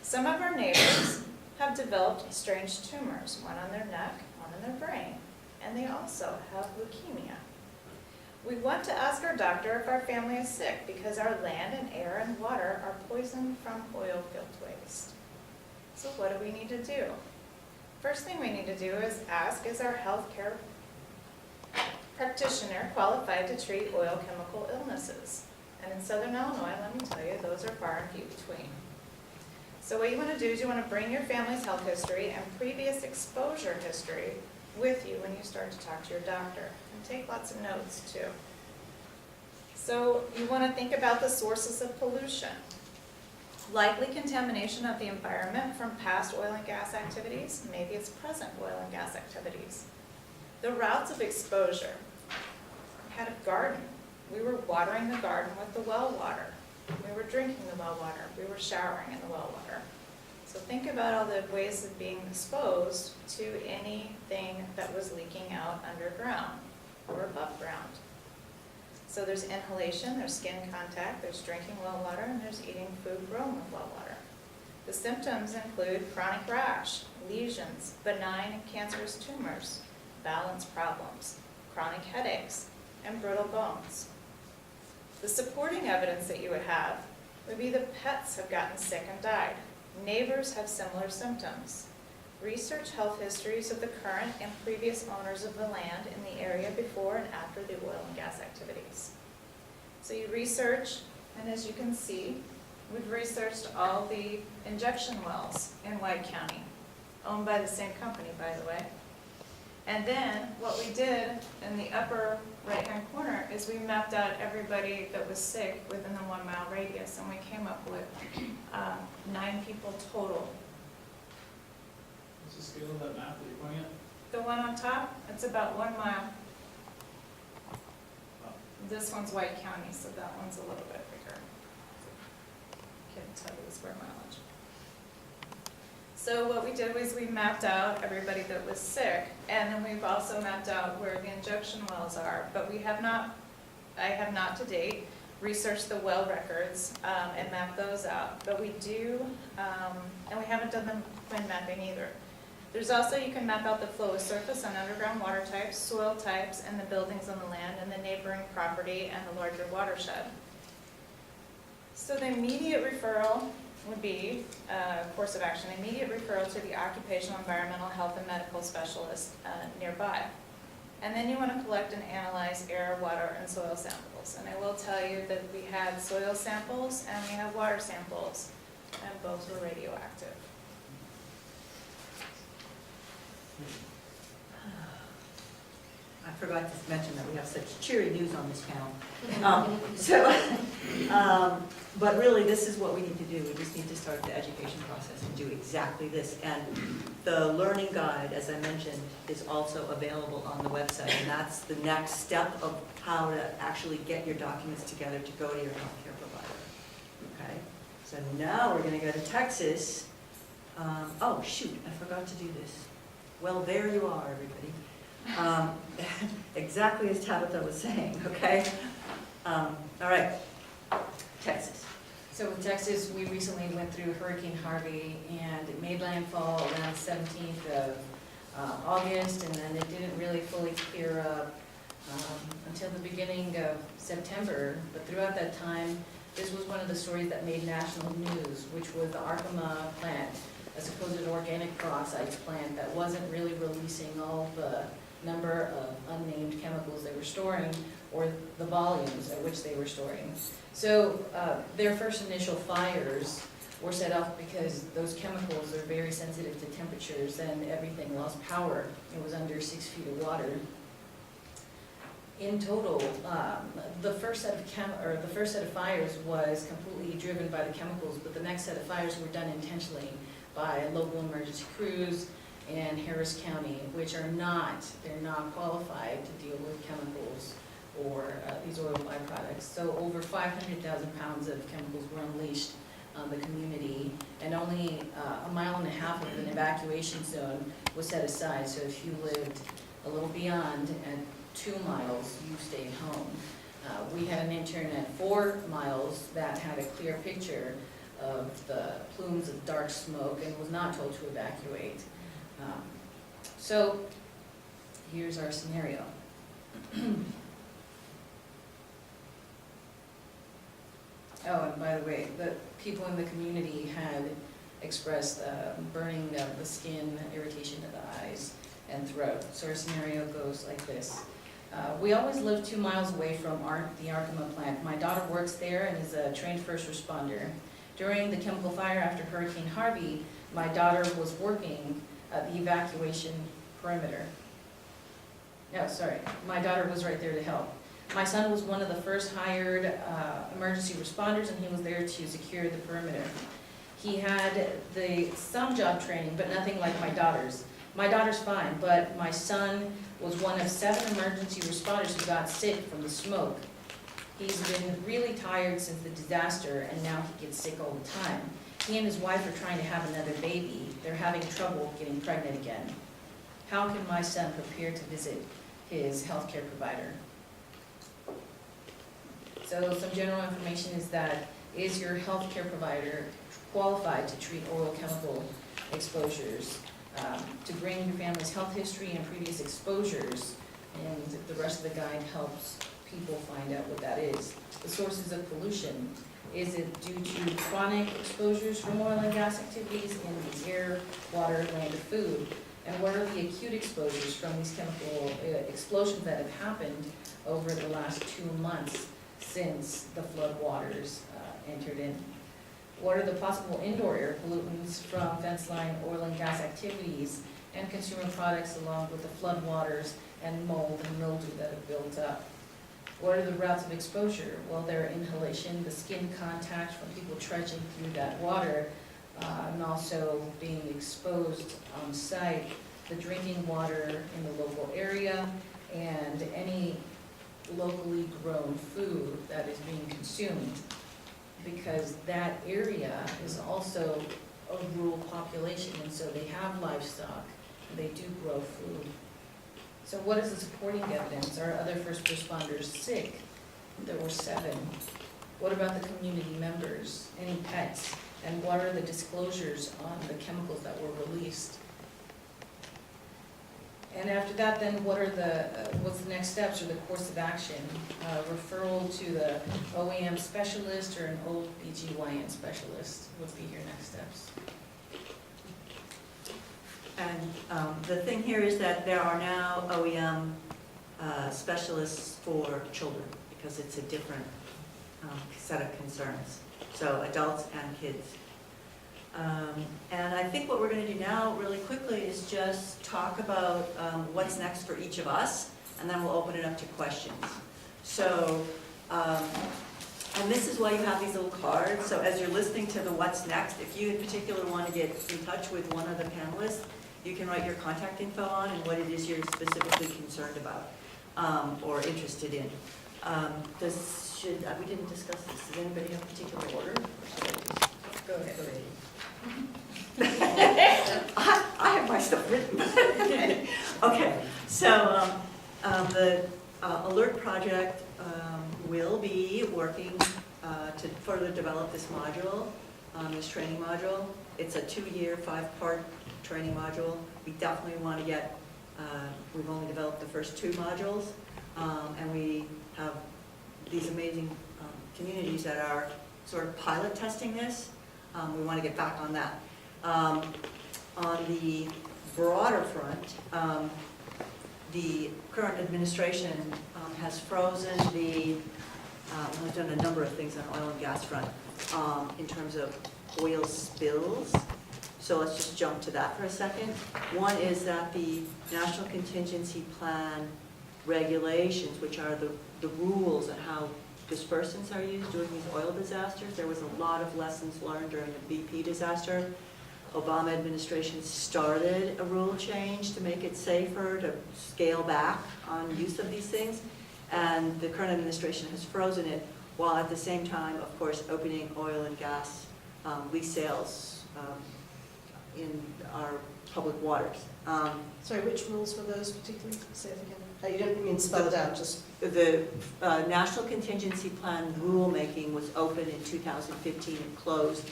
Some of our neighbors have developed strange tumors, one on their neck, one in their brain, and they also have leukemia. We want to ask our doctor if our family is sick because our land and air and water are poisoned from oil-filled waste. So what do we need to do? First thing we need to do is ask, is our healthcare practitioner qualified to treat oil chemical illnesses? And in southern Illinois, let me tell you, those are far and few between. So what you want to do is you want to bring your family's health history and previous exposure history with you when you start to talk to your doctor. And take lots of notes too. So you want to think about the sources of pollution. Likely contamination of the environment from past oil and gas activities, maybe it's present oil and gas activities. The routes of exposure. We had a garden. We were watering the garden with the well water. We were drinking the well water. We were showering in the well water. So think about all the ways of being exposed to anything that was leaking out underground or above ground. So there's inhalation, there's skin contact, there's drinking well water, and there's eating food grown with well water. The symptoms include chronic rash, lesions, benign and cancerous tumors, balance problems, chronic headaches, and brittle bones. The supporting evidence that you would have would be the pets have gotten sick and died. Neighbors have similar symptoms. Research health histories of the current and previous owners of the land in the area before and after the oil and gas activities. So you research, and as you can see, we've researched all the injection wells in White County, owned by the same company, by the way. And then what we did in the upper right-hand corner is we mapped out everybody that was sick within the 1 mile radius, and we came up with 9 people total. What's the scale of that map that you're pointing at? The one on top, it's about 1 mile. Oh. This one's White County, so that one's a little bit bigger. Can't tell you the square mileage. So what we did was we mapped out everybody that was sick, and then we've also mapped out where the injection wells are, but we have not, I have not to date, researched the well records and mapped those out. But we do, and we haven't done the wind mapping either. There's also, you can map out the flow of surface and underground water types, soil types, and the buildings on the land and the neighboring property and the larger watershed. So the immediate referral would be, course of action, immediate referral to the occupational, environmental, health, and medical specialist nearby. And then you want to collect and analyze air, water, and soil samples. And I will tell you that we had soil samples and we have water samples, and both were radioactive. I forgot to mention that we have such cheery news on this panel. But really, this is what we need to do. We just need to start the education process and do exactly this. And the learning guide, as I mentioned, is also available on the website. And that's the next step of how to actually get your documents together to go to your healthcare provider. Okay? So now we're going to go to Texas. Oh, shoot, I forgot to do this. Well, there you are, everybody. Exactly as Tabitha was saying, okay? All right, Texas. So with Texas, we recently went through Hurricane Harvey, and it made landfall around the 17th of August, and then it didn't really fully clear up until the beginning of September. But throughout that time, this was one of the stories that made national news, which was the Arkema plant, a supposed organic peroxides plant that wasn't really releasing all the number of unnamed chemicals they were storing or the volumes at which they were storing. So their first initial fires were set off because those chemicals are very sensitive to temperatures, and everything lost power. It was under 6 feet of water. In total, the first set of fires was completely driven by the chemicals, but the next set of fires were done intentionally by local emergency crews in Harris County, which they're not qualified to deal with chemicals or these oil byproducts. So over 500,000 pounds of chemicals were unleashed on the community, and only a mile and a half of an evacuation zone was set aside. So if you lived a little beyond at 2 miles, you stayed home. We had an intern at 4 miles that had a clear picture of the plumes of dark smoke and was not told to evacuate. So here's our scenario. Oh, and by the way, the people in the community had expressed burning of the skin, irritation to the eyes and throat. So our scenario goes like this. We always live 2 miles away from the Arkema plant. My daughter works there and is a trained first responder. During the chemical fire after Hurricane Harvey, my daughter was working the evacuation perimeter. No, sorry, my daughter was right there to help. My son was one of the first hired emergency responders, and he was there to secure the perimeter. He had some job training, but nothing like my daughter's. My daughter's fine, but my son was one of 7 emergency responders who got sick from the smoke. He's been really tired since the disaster, and now he gets sick all the time. He and his wife are trying to have another baby. They're having trouble getting pregnant again. How can my son prepare to visit his healthcare provider? So some general information is that, is your healthcare provider qualified to treat oral chemical exposures? To bring your family's health history and previous exposures, and the rest of the guide helps people find out what that is. The sources of pollution. Is it due to chronic exposures from oil and gas activities in the air, water, land, or food? And what are the acute exposures from these chemical explosions that have happened over the last 2 months since the flood waters entered in? What are the possible indoor air pollutants from fence line, oil and gas activities, and consumer products, along with the flood waters and mold and mildew that have built up? What are the routes of exposure? Well, their inhalation, the skin contact from people trudging through that water, and also being exposed on site, the drinking water in the local area, and any locally grown food that is being consumed, because that area is also a rural population, and so they have livestock, and they do grow food. So what is the supporting evidence? Are other first responders sick? There were 7. What about the community members? Any pets? And what are the disclosures on the chemicals that were released? And after that, then what are what's the next steps or the course of action? Referral to the OEM specialist or an OBGYN specialist would be your next steps. And the thing here is that there are now OEM specialists for children, because it's a different set of concerns. So adults and kids. And I think what we're going to do now really quickly is just talk about what's next for each of us, and then we'll open it up to questions. So, and this is why you have these little cards. So as you're listening to the what's next, if you in particular want to get in touch with one of the panelists, you can write your contact info on and what it is you're specifically concerned about or interested in. We didn't discuss this. Does anybody have a particular order? Go ahead. I have my stuff written. Okay, so the alert project will be working to further develop this module, this training module. It's a 2-year, 5-part training module. We definitely want to get, we've only developed the first 2 modules, and we have these amazing communities that are sort of pilot testing this. We want to get back on that. On the broader front, the current administration has frozen the, has done a number of things on oil and gas front in terms of oil spills. So let's just jump to that for a second. One is that the National Contingency Plan regulations, which are the rules on how dispersants are used during these oil disasters. There was a lot of lessons learned during the BP disaster. Obama administration started a rule change to make it safer, to scale back on use of these things, and the current administration has frozen it, while at the same time, of course, opening oil and gas lease sales in our public waters. Sorry, which rules were those particularly? Say it again. You don't mean spell it out, just... The National Contingency Plan rulemaking was open in 2015 and closed.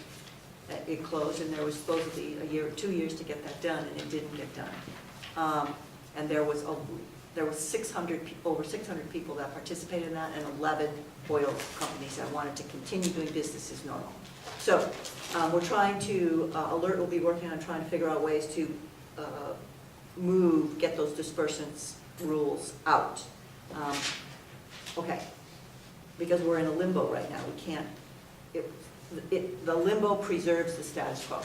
It closed, and there was supposedly a year or 2 years to get that done, and it didn't get done. And there was over 600 people that participated in that, and 11 oil companies that wanted to continue doing business as normal. So we're trying to, Alert will be working on trying to figure out ways to get those dispersants rules out. Okay, because we're in a limbo right now. We can't, the limbo preserves the status quo,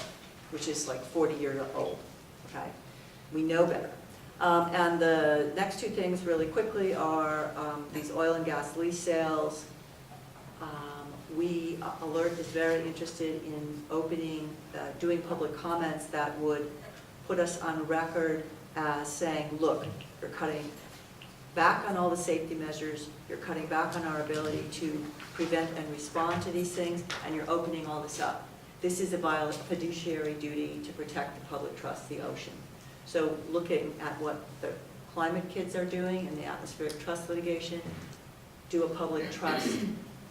which is like 40 years old, okay? We know better. And the next 2 things really quickly are these oil and gas lease sales. Alert is very interested in opening, doing public comments that would put us on record as saying, look, you're cutting back on all the safety measures, you're cutting back on our ability to prevent and respond to these things, and you're opening all this up. This is a fiduciary duty to protect the public trust, the ocean. So looking at what the climate kids are doing in the atmospheric trust litigation, do a public trust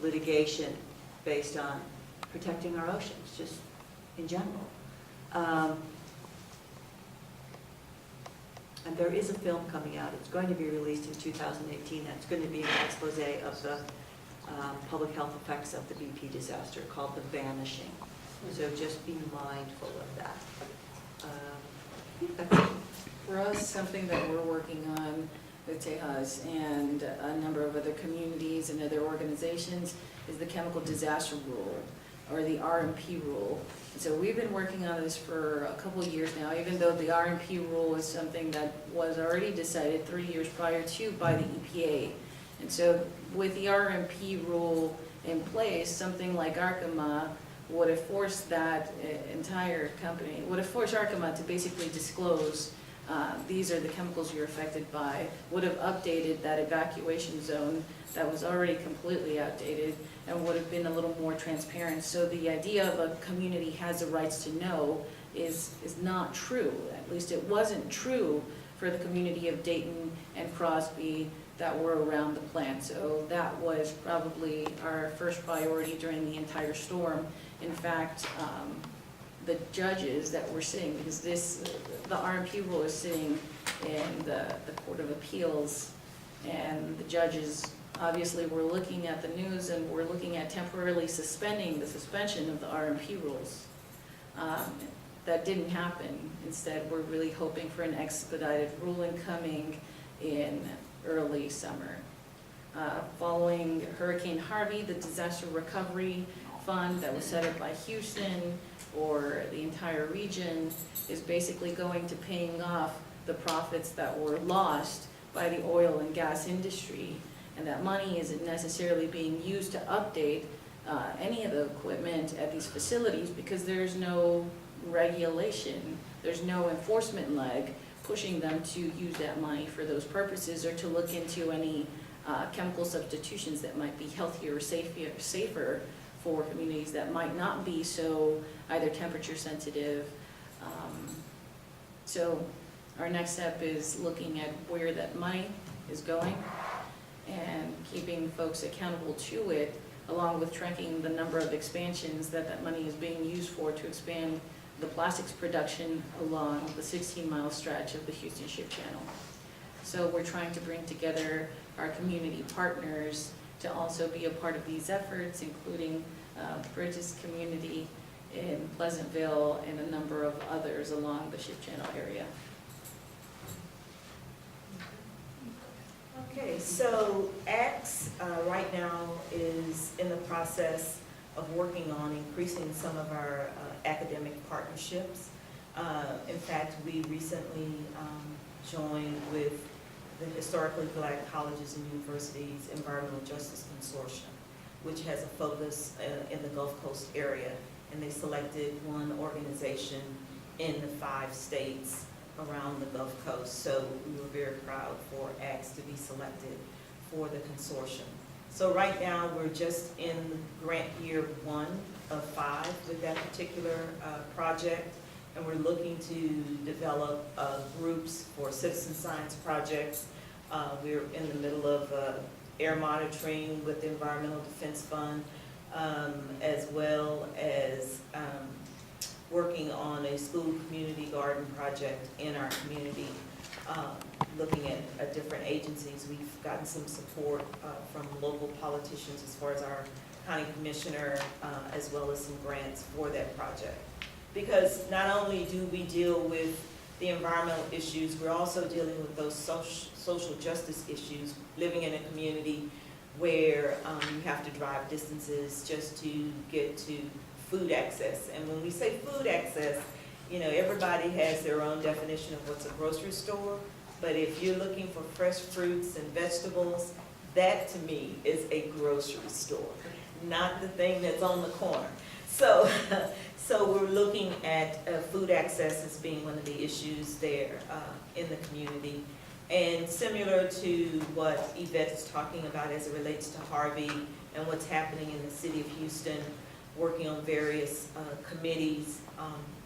litigation based on protecting our oceans, just in general. And there is a film coming out. It's going to be released in 2018. That's going to be an expose of the public health effects of the BP disaster called The Vanishing. So just be mindful of that. For us, something that we're working on with Tejas and a number of other communities and other organizations is the chemical disaster rule, or the RMP rule. So we've been working on this for a couple of years now, even though the RMP rule is something that was already decided 3 years prior to by the EPA. And so with the RMP rule in place, something like Arkema would have forced that entire company, would have forced Arkema to basically disclose these are the chemicals you're affected by, would have updated that evacuation zone that was already completely outdated, and would have been a little more transparent. So the idea of a community has the rights to know is not true. At least it wasn't true for the community of Dayton and Crosby that were around the plant. So that was probably our first priority during the entire storm. In fact, the judges that we're seeing, because the RMP rule is sitting in the Court of Appeals, and the judges, obviously, we're looking at the news and we're looking at temporarily suspending the suspension of the RMP rules. That didn't happen. Instead, we're really hoping for an expedited ruling coming in early summer. Following Hurricane Harvey, the Disaster Recovery Fund that was set up by Houston or the entire region is basically going to paying off the profits that were lost by the oil and gas industry. And that money isn't necessarily being used to update any of the equipment at these facilities because there's no regulation, there's no enforcement leg pushing them to use that money for those purposes or to look into any chemical substitutions that might be healthier or safer for communities that might not be so either temperature sensitive. So our next step is looking at where that money is going and keeping folks accountable to it, along with tracking the number of expansions that money is being used for to expand the plastics production along the 16-mile stretch of the Houston Ship Channel. So we're trying to bring together our community partners to also be a part of these efforts, including Bridget's community in Pleasantville and a number of others along the Ship Channel area. Okay, so ACTS right now is in the process of working on increasing some of our academic partnerships. In fact, we recently joined with the Historically Black Colleges and Universities Environmental Justice Consortium, which has a focus in the Gulf Coast area, and they selected one organization in the 5 states around the Gulf Coast. So we were very proud for ACTS to be selected for the consortium. So right now we're just in grant year 1 of 5 with that particular project, and we're looking to develop groups for citizen science projects. We're in the middle of air monitoring with the Environmental Defense Fund, as well as working on a school community garden project in our community, looking at different agencies. We've gotten some support from local politicians as far as our county commissioner, as well as some grants for that project. Because not only do we deal with the environmental issues, we're also dealing with those social justice issues, living in a community where you have to drive distances just to get to food access. And when we say food access, you know, everybody has their own definition of what's a grocery store, but if you're looking for fresh fruits and vegetables, that to me is a grocery store, not the thing that's on the corner. So, so we're looking at food access as being one of the issues there in the community. And similar to what Yvette is talking about as it relates to Harvey and what's happening in the city of Houston, working on various committees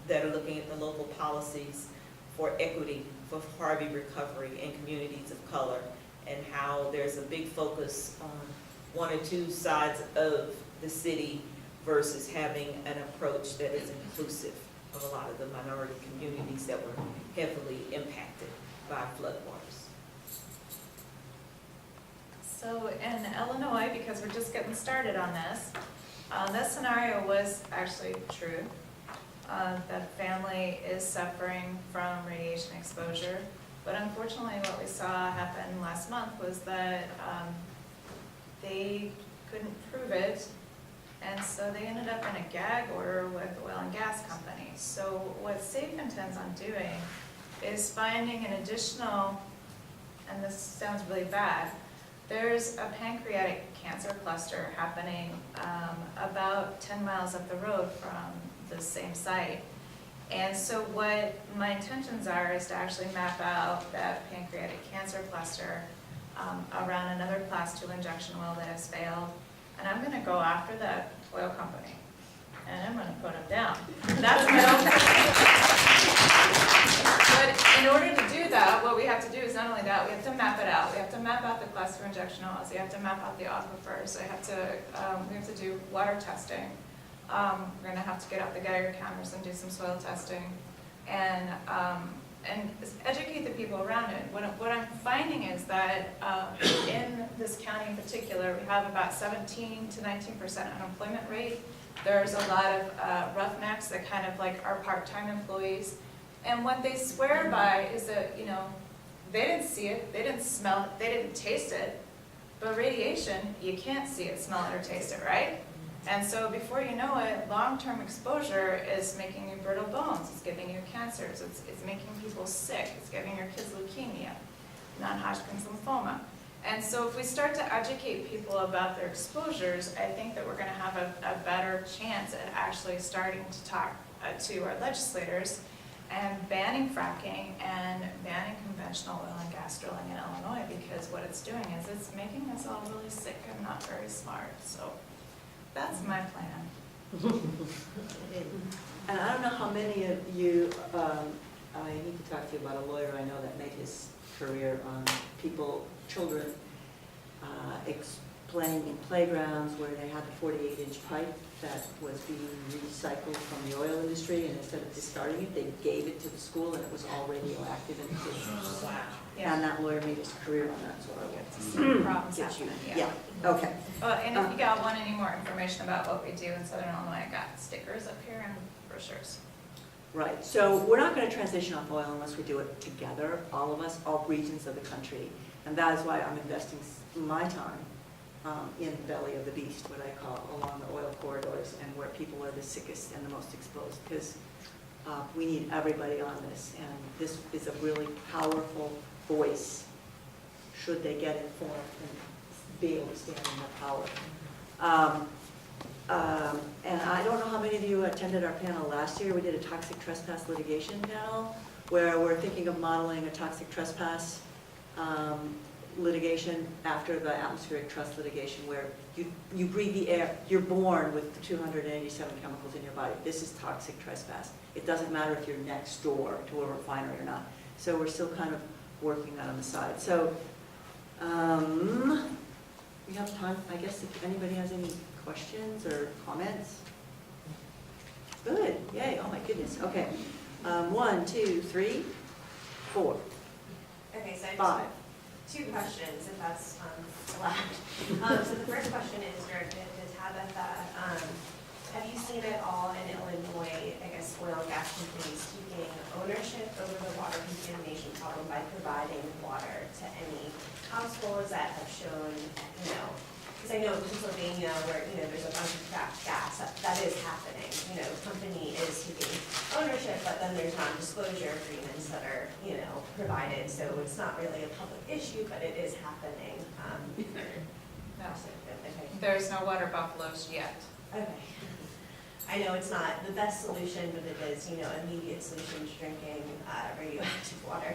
that are looking at the local policies for equity, for Harvey recovery and communities of color, and how there's a big focus on 1 or 2 sides of the city versus having an approach that is inclusive of a lot of the minority communities that were heavily impacted by floodwaters. So in Illinois, because we're just getting started on this scenario was actually true. That family is suffering from radiation exposure, but unfortunately what we saw happen last month was that they couldn't prove it, and so they ended up in a gag order with the oil and gas company. So what SAFE intends on doing is finding an additional, and this sounds really bad, there's a pancreatic cancer cluster happening about 10 miles up the road from the same site. And so what my intentions are is to actually map out that pancreatic cancer cluster around another class 2 injection well that has failed. And I'm going to go after that oil company, and I'm going to put them down. That's my own. But in order to do that, what we have to do is not only that, we have to map it out. We have to map out the class 2 injection wells. We have to map out the aquifers. We have to do water testing. We're gonna have to get out the Geiger counters and do some soil testing and educate the people around it. What I'm finding is that in this county in particular, we have about 17 to 19% unemployment rate. There's a lot of roughnecks that kind of like are part-time employees. And what they swear by is that, you know, they didn't see it, they didn't smell it, they didn't taste it. But radiation, you can't see it, smell it, or taste it, right? And so before you know it, long-term exposure is making you brittle bones, it's giving you cancers, it's making people sick, it's giving your kids leukemia, non-Hodgkin's lymphoma. And so if we start to educate people about their exposures, I think that we're gonna have a better chance at actually starting to talk to our legislators and banning fracking and banning conventional oil and gas drilling in Illinois, because what it's doing is it's making us all really sick and not very smart. So that's my plan. And I don't know how many of you, I need to talk to you about a lawyer I know that made his career on children playing in playgrounds where they had the 48-inch pipe that was being recycled from the oil industry, and instead of discarding it, they gave it to the school, and it was all radioactive and kids. Yeah. And that lawyer made his career on that, so I get to see. Problems Get you. happening, Yeah, okay. Well, and if you guys want any more information about what we do in Southern Illinois, I got stickers up here and brochures. Right, so we're not going to transition off oil unless we do it together, all of us, all regions of the country. And that is why I'm investing my time in the belly of the beast, what I call, along the oil corridors and where people are the sickest and the most exposed, because we need everybody on this. And this is a really powerful voice, should they get informed and be able to stand in their power. And I don't know how many of you attended our panel last year. We did a toxic trespass litigation panel where we're thinking of modeling a toxic trespass litigation after the atmospheric trust litigation, where you breathe the air, you're born with the 287 chemicals in your body. This is toxic trespass. It doesn't matter if you're next door to a refinery or not. So we're still kind of working that on the side. So we have time, I guess, if anybody has any questions or comments. Good, yay, oh my goodness, okay. 1, 2, 3, 4, Okay, so I just 5. have 2 questions, if that's allowed. So the first question is directed to Tabitha. Have you seen at all in Illinois, I guess, oil and gas companies taking ownership over the water contamination problem by providing water to any households that have shown, you know, because I know in Pennsylvania where, you know, there's a bunch of trapped gas, that is happening. You know, the company is taking ownership, but then there's non-disclosure agreements that are, you know, provided. So it's not really a public issue, but it is happening. No, Okay. there's no water buffaloes yet. Okay. I know it's not the best solution, but it is, you know, immediate solution to drinking radioactive water.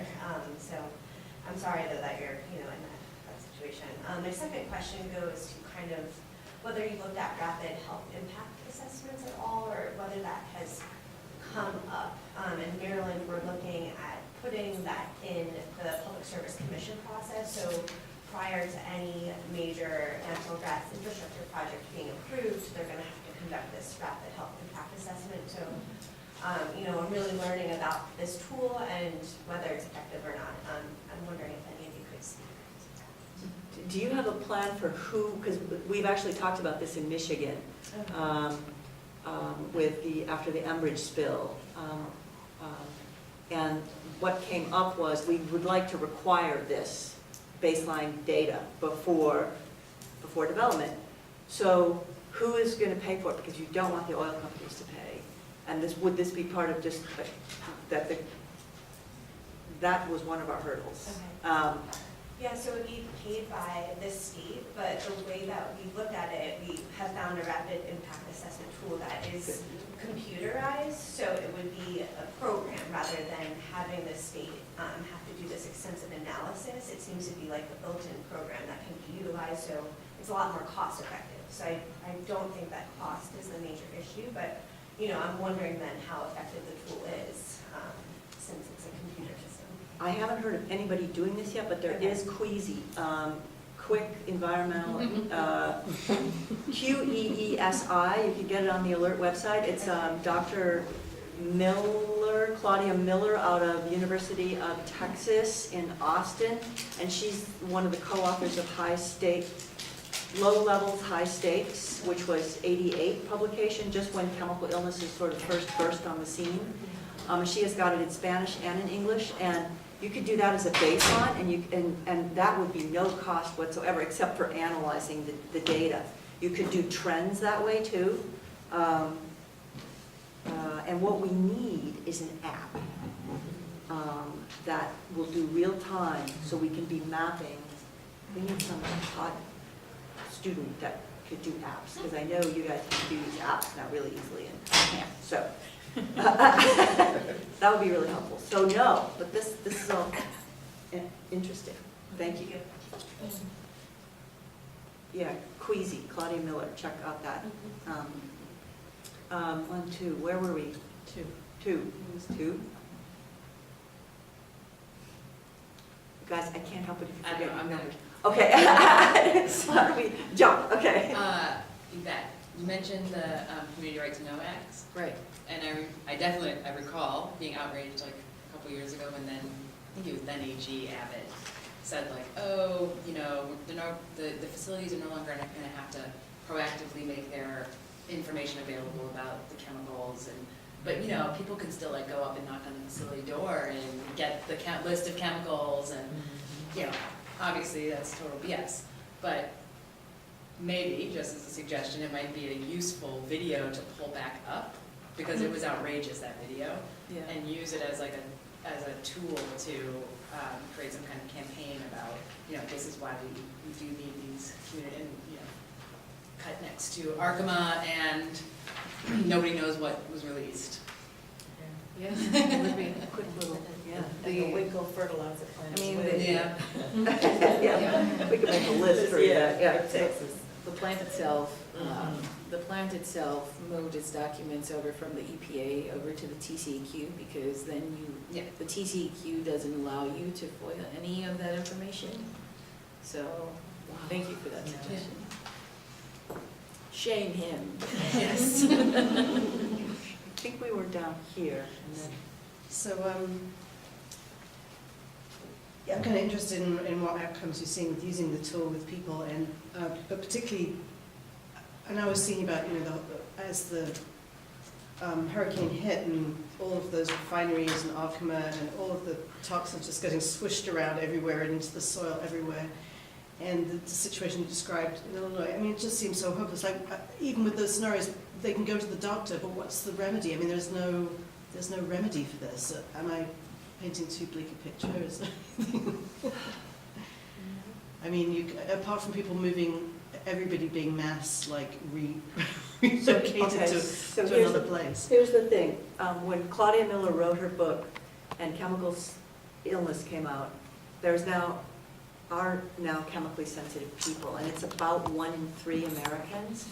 So I'm sorry that you're, you know, in that situation. My second question goes to kind of whether you looked at rapid health impact assessments at all, or whether that has come up. In Maryland, we're looking at putting that in the Public Service Commission process. So prior to any major natural gas infrastructure project being approved, they're going to have to conduct this rapid health impact assessment. So, you know, I'm really learning about this tool and whether it's effective or not. I'm wondering if any of you could speak. Do you have a plan for who, because we've actually talked about this in Michigan, after the Enbridge spill. And what came up was we would like to require this baseline data before development. So who is going to pay for it? Because you don't want the oil companies to pay. And would this be part of just that was one of our hurdles. Okay. Yeah, so it would be paid by the state, but the way that we looked at it, we have found a rapid impact assessment tool that is computerized, so it would be a program rather than having the state have to do this extensive analysis. It seems to be like a built-in program that can be utilized, so it's a lot more cost effective. So I don't think that cost is the major issue, but you know, I'm wondering then how effective the tool is since it's a computer system. I haven't heard of anybody doing this yet, but there is Queasy. quick environmental, QEESI, you can get it on the alert website. It's Dr. Miller, Claudia Miller, out of University of Texas in Austin, and she's one of the co-authors of Low Levels, High Stakes, which was '88 publication, just when chemical illnesses sort of first burst on the scene. She has got it in Spanish and in English, and you could do that as a baseline, and that would be no cost whatsoever, except for analyzing the data. You could do trends that way too. And what we need is an app that will do real time, so we can be mapping. We need some hot student that could do apps, because I know you guys can do these apps now really easily, and I can't. So that would be really helpful. So no, but this is all interesting. Thank you. Yeah, Queasy, Claudia Miller, check out that. 1, 2, where were we? 2. It was 2. Guys, I can't help it if you forget your numbers. Okay. So how do we jump? Okay. Yvette, you mentioned the Community Right to Know Act. Right. And I recall being outraged like a couple years ago when then, I think it was then AG Abbott said like, oh, you know, the facilities are no longer going to have to proactively make their information available about the chemicals, but you know, people can still like go up and knock on the facility door and get the list of chemicals, and you know, obviously that's total BS. But maybe, just as a suggestion, it might be a useful video to pull back up, because it was outrageous, that video, and use it as like as a tool to create some kind of campaign about, you know, this is why we do need these community, and you know, cut next to Arkema, and nobody knows what was released. Yeah, it would be a quick little, Yeah. And the Winkle fertilizer plant. I mean, Yeah. We could make a list for that. Yeah. Texas. the plant itself, moved its documents over from the EPA over to the TCEQ, because then the TCEQ doesn't allow you to FOIA any of that information. So, thank you for that suggestion. Shame him. Yes. I think we were down here. And then So, yeah, I'm kind of interested in what outcomes you're seeing with using the tool with people, and but particularly, and I was thinking about, you know, as the hurricane hit and all of those refineries and Arkema and all of the toxins just getting swished around everywhere and into the soil everywhere, and the situation you described in Illinois. I mean, it just seems so hopeless. Like even with those scenarios, they can go to the doctor, but what's the remedy? I mean, there's no remedy for this. Am I painting too bleak a picture? Is there anything? I mean, apart from people moving, everybody being mass, like relocated to another place. Here's the thing. When Claudia Miller wrote her book and chemical illness came out, are now chemically sensitive people, and it's about 1 in 3 Americans.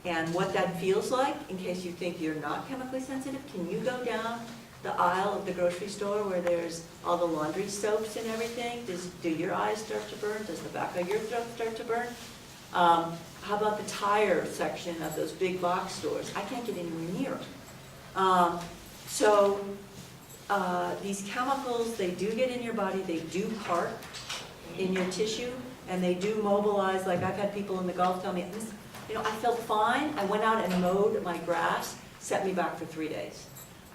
And what that feels like, in case you think you're not chemically sensitive, can you go down the aisle of the grocery store where there's all the laundry soaps and everything? Do your eyes start to burn? Does the back of your throat start to burn? How about the tire section of those big box stores? I can't get anywhere near them. These chemicals, they do get in your body, they do park in your tissue, and they do mobilize. Like I've had people in the Gulf tell me, you know, I felt fine. I went out and mowed my grass, set me back for 3 days.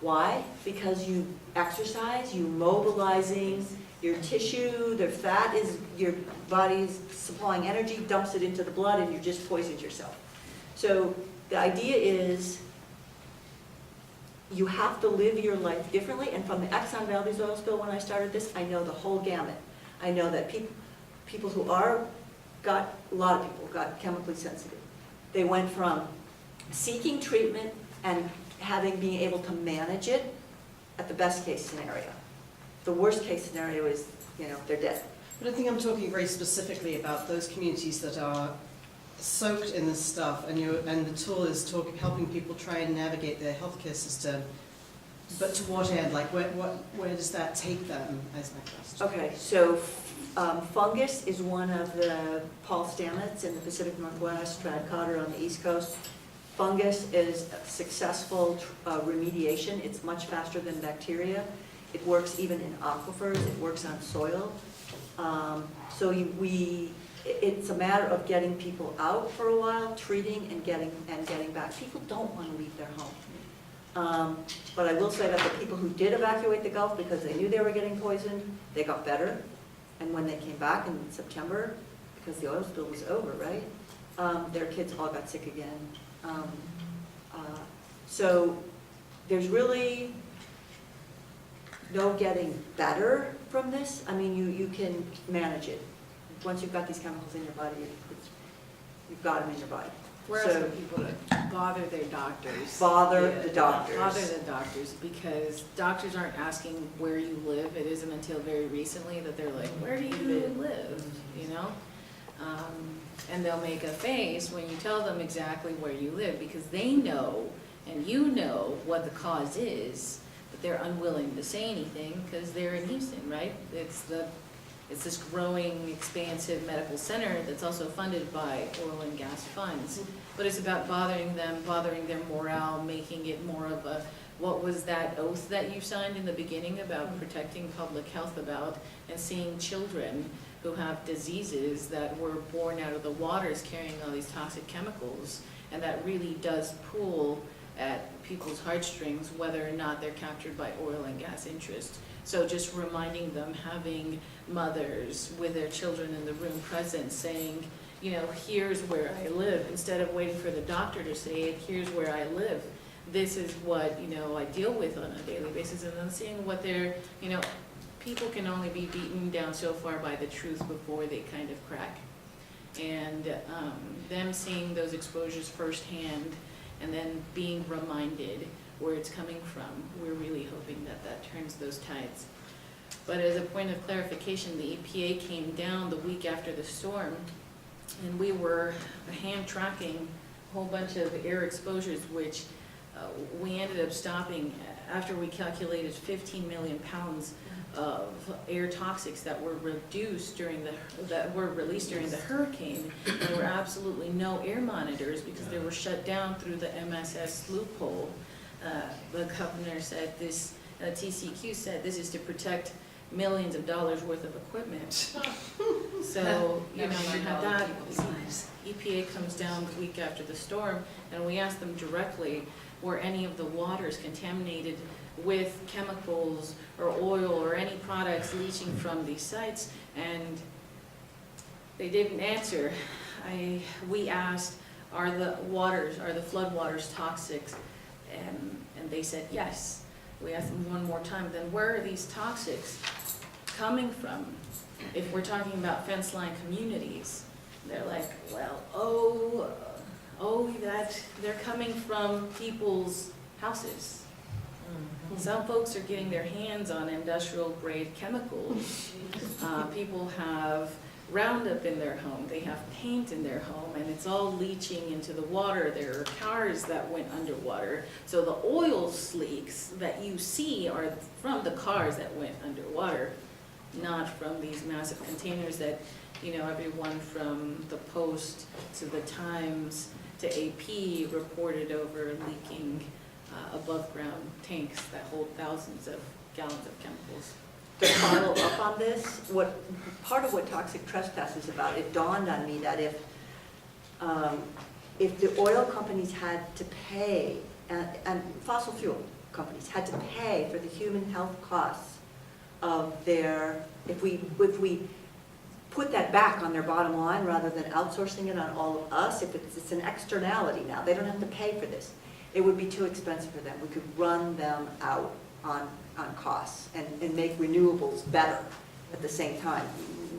Why? Because you exercise, you mobilizing your tissue, the fat is, your body's supplying energy, dumps it into the blood, and you just poisoned yourself. So the idea is you have to live your life differently, and from the Exxon Valdez oil spill when I started this, I know the whole gamut. I know that people who a lot of people got chemically sensitive. They went from seeking treatment and being able to manage it at the best case scenario. The worst case scenario is, you know, they're dead. But I think I'm talking very specifically about those communities that are soaked in this stuff, and the tool is helping people try and navigate their healthcare system. But to what end? Like, where does that take them? As my question. Okay, so Fungus is one of the Paul Stamets in the Pacific Northwest, Brad Cotter on the East Coast. Fungus is successful remediation. It's much faster than bacteria. It works even in aquifers. It works on soil. So it's a matter of getting people out for a while, treating and getting back. People don't want to leave their home. But I will say that the people who did evacuate the Gulf because they knew they were getting poisoned, they got better. And when they came back in September, because the oil spill was over, right? Their kids all got sick again. So there's really no getting better from this. I mean, you can manage it. Once you've got these chemicals in your body, you've got them in your body. We're So- asking people to bother their doctors. Bother Yeah, the doctors. Bother the doctors, because doctors aren't asking where you live. It isn't until very recently that they're like, where do you live, you know? And they'll make a face when you tell them exactly where you live, because they know, and you know what the cause is, but they're unwilling to say anything because they're in Houston, right? It's this growing, expansive medical center that's also funded by oil and gas funds. But it's about bothering them, bothering their morale, making it more of a, what was that oath that you signed in the beginning about protecting public health about, and seeing children who have diseases that were born out of the waters carrying all these toxic chemicals, and that really does pull at people's heartstrings whether or not they're captured by oil and gas interests. So just reminding them, having mothers with their children in the room present saying, you know, here's where I live, instead of waiting for the doctor to say it, here's where I live. This is what, you know, I deal with on a daily basis, and then seeing what they're, you know, people can only be beaten down so far by the truth before they kind of crack. And them seeing those exposures firsthand and then being reminded where it's coming from, we're really hoping that that turns those tides. But as a point of clarification, the EPA came down the week after the storm, and we were hand tracking a whole bunch of air exposures, which we ended up stopping after we calculated 15 million pounds of air toxics that were released during the hurricane. There were absolutely no air monitors because they were shut down through the MSS loophole. The governor said this, TCQ said this is to protect millions of dollars worth of equipment. So, you know, you had that. EPA comes down the week after the storm, and we asked them directly, were any of the waters contaminated with chemicals or oil or any products leaching from these sites? And they didn't answer. We asked, are the flood waters toxic? And they said yes. We asked them one more time, then where are these toxics coming from? If we're talking about fence line communities, they're like, well, that they're coming from people's houses. Some folks are getting their hands on industrial grade chemicals. People have Roundup in their home, they have paint in their home, and it's all leaching into the water. There are cars that went underwater. So the oil leaks that you see are from the cars that went underwater, not from these massive containers that, you know, everyone from the Post to the Times to AP reported over leaking above ground tanks that hold thousands of gallons of chemicals. To follow up on this, part of what toxic trespass is about, it dawned on me that if the oil companies had to pay, and fossil fuel companies had to pay for the human health costs of their, if we put that back on their bottom line rather than outsourcing it on all of us, if it's an externality now, they don't have to pay for this. It would be too expensive for them. We could run them out on costs and make renewables better at the same time,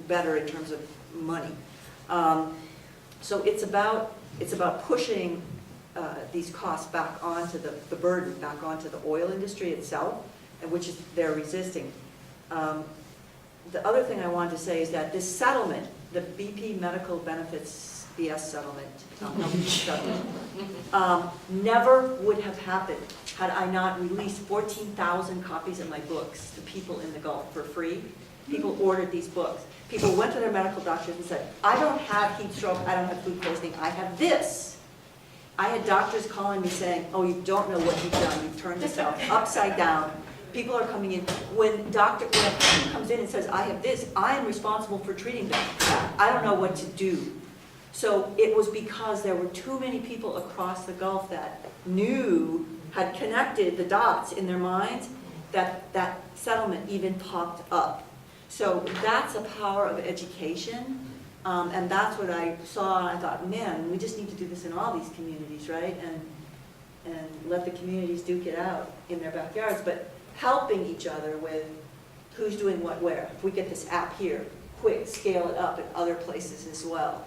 better in terms of money. So it's about pushing these costs back onto the burden, back onto the oil industry itself, and which is they're resisting. The other thing I wanted to say is that this settlement, the BP medical benefits BS settlement, never would have happened had I not released 14,000 copies of my books to people in the Gulf for free. People ordered these books. People went to their medical doctors and said, I don't have heat stroke, I don't have food poisoning, I have this. I had doctors calling me saying, oh, you don't know what you've done, you've turned yourself upside down. People are coming in. When a patient comes in and says, I have this, I am responsible for treating them. I don't know what to do. So it was because there were too many people across the Gulf that had connected the dots in their minds, that settlement even popped up. So that's a power of education, and that's what I saw, and I thought, man, we just need to do this in all these communities, right? And let the communities duke it out in their backyards, but helping each other with who's doing what where. If we get this app here, quick, scale it up in other places as well.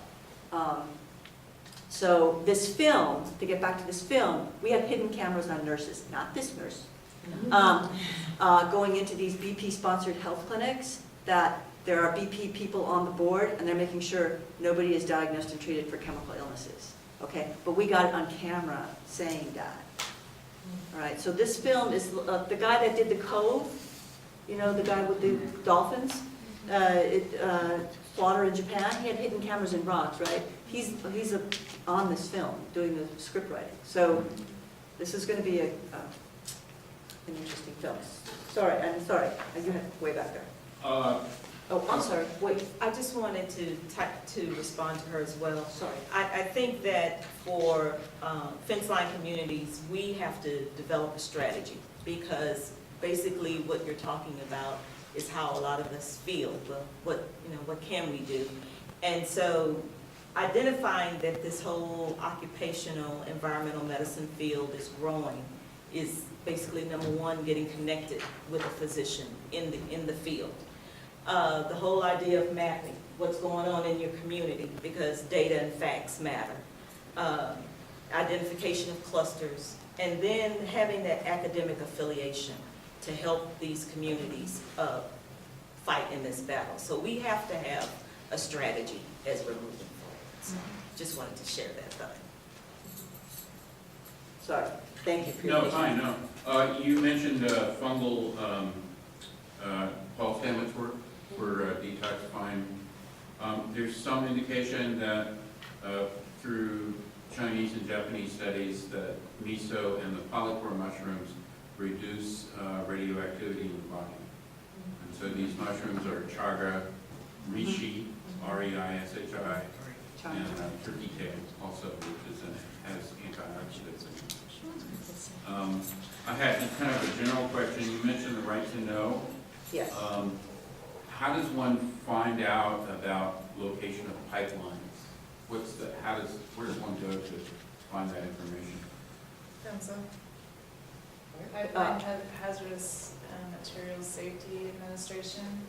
So this film, to get back to this film, we have hidden cameras on nurses, not this nurse, going into these BP-sponsored health clinics, that there are BP people on the board, and they're making sure nobody is diagnosed and treated for chemical illnesses, okay? But we got it on camera saying that. All right, so this film is, the guy that did The Cove, you know, the guy with the dolphins, slaughter in Japan, he had hidden cameras in rocks, right? He's on this film, doing the script writing. So this is going to be an interesting film. I'm sorry, you had way back there. Oh, I'm sorry, wait. I just wanted to respond to her as well. Sorry. I think that for fence line communities, we have to develop a strategy, because basically what you're talking about is how a lot of us feel. Well, what can we do? And so identifying that this whole occupational environmental medicine field is growing is basically number one, getting connected with a physician in the field. The whole idea of mapping what's going on in your community, because data and facts matter. Identification of clusters, and then having that academic affiliation to help these communities fight in this battle. So we have to have a strategy as we're moving forward. So just wanted to share that thought. Sorry, thank you for your No, patience. fine, no. You mentioned fungal Paul Stamets work for detoxifying. There's some indication that through Chinese and Japanese studies that miso and the polypore mushrooms reduce radioactivity in the body. And so these mushrooms are chaga, reishi, R-E-I-S-H-I, and turkey tail also, which has antioxidants in it. I had kind of a general question. You mentioned the right to know. Yes. How does one find out about location of pipelines? Where does one go to find that information? Pipeline Hazardous Materials Safety Administration.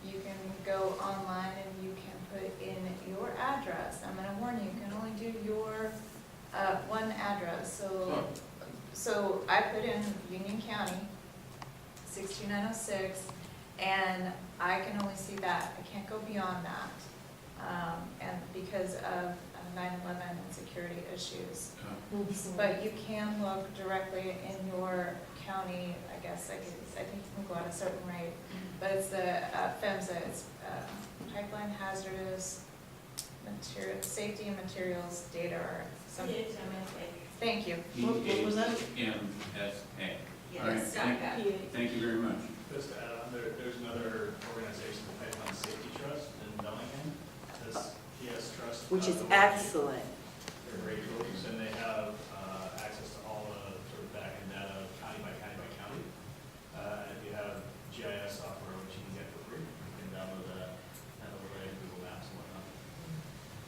You can go online and you can put in your address. I'm going to warn you, you can only do your one address. So I put in Union County, 62906, and I can only see that. I can't go beyond that, and because of 9/11 and security issues. But you can look directly in your county. I guess I think you can go at a certain rate, but it's the PHMSA. It's Pipeline Hazardous Materials Safety and Materials Data or something. Thank you. What was that? PHMSA. Yes. All right, thank you very much. Just to add on, there's another organization, the Pipeline Safety Trust in Bellingham, this PS Trust. Which is excellent. They're great groups, and they have access to all the sort of back-end data, county by county by county. And if you have GIS software, which you can get for free, you can download that and overlay Google Maps and whatnot.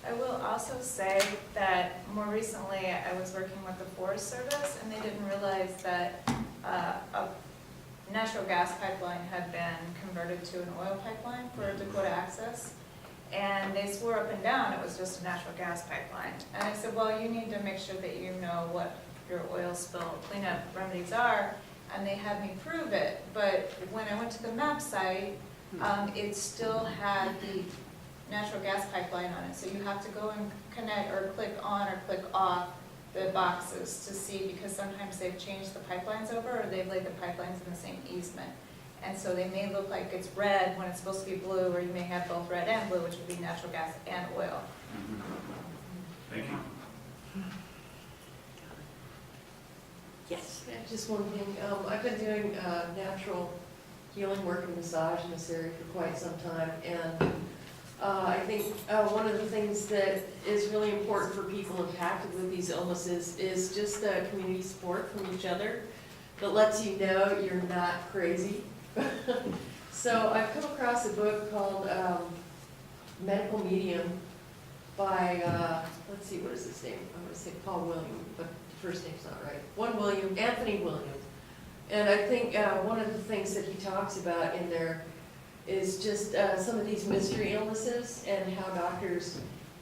I will also say that more recently I was working with the Forest Service, and they didn't realize that a natural gas pipeline had been converted to an oil pipeline for Dakota Access. And they swore up and down it was just a natural gas pipeline. And I said, well, you need to make sure that you know what your oil spill cleanup remedies are. And they had me prove it. But when I went to the map site, it still had the natural gas pipeline on it. So you have to go and connect or click on or click off the boxes to see, because sometimes they've changed the pipelines over or they've laid the pipelines in the same easement. And so they may look like it's red when it's supposed to be blue, or you may have both red and blue, which would be natural gas and oil. Thank you. Yes. Yeah, just one thing, I've been doing natural healing work and massage in this area for quite some time, and I think one of the things that is really important for people impacted with these illnesses is just the community support from each other that lets you know you're not crazy. So I've come across a book called Medical Medium by, let's see, what is his name? I'm going to say Paul William, but the first name's not right. Anthony William. And I think one of the things that he talks about in there is just some of these mystery illnesses and how doctors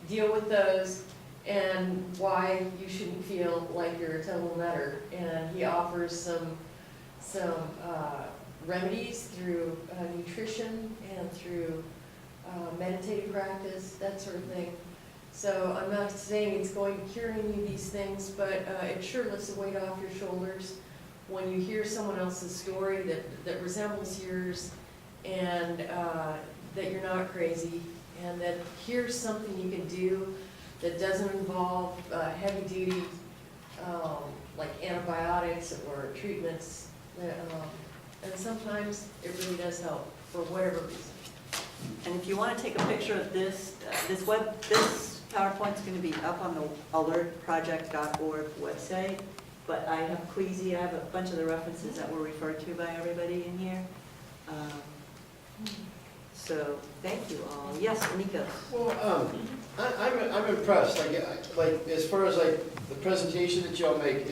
deal with those and why you shouldn't feel like you're a total nutter. And he offers some remedies through nutrition and through meditative practice, that sort of thing. So I'm not saying it's going to cure any of these things, but it sure lifts the weight off your shoulders when you hear someone else's story that resembles yours, and that you're not crazy, and that here's something you can do that doesn't involve heavy duty like antibiotics or treatments. And sometimes it really does help for whatever reason. And if you want to take a picture of this, this PowerPoint's going to be up on the alertproject.org website, but I have Queasy, I have a bunch of the references that were referred to by everybody in here. So, thank you all. Yes, Nico? Well, I'm impressed, like, as far as like the presentation that y'all make,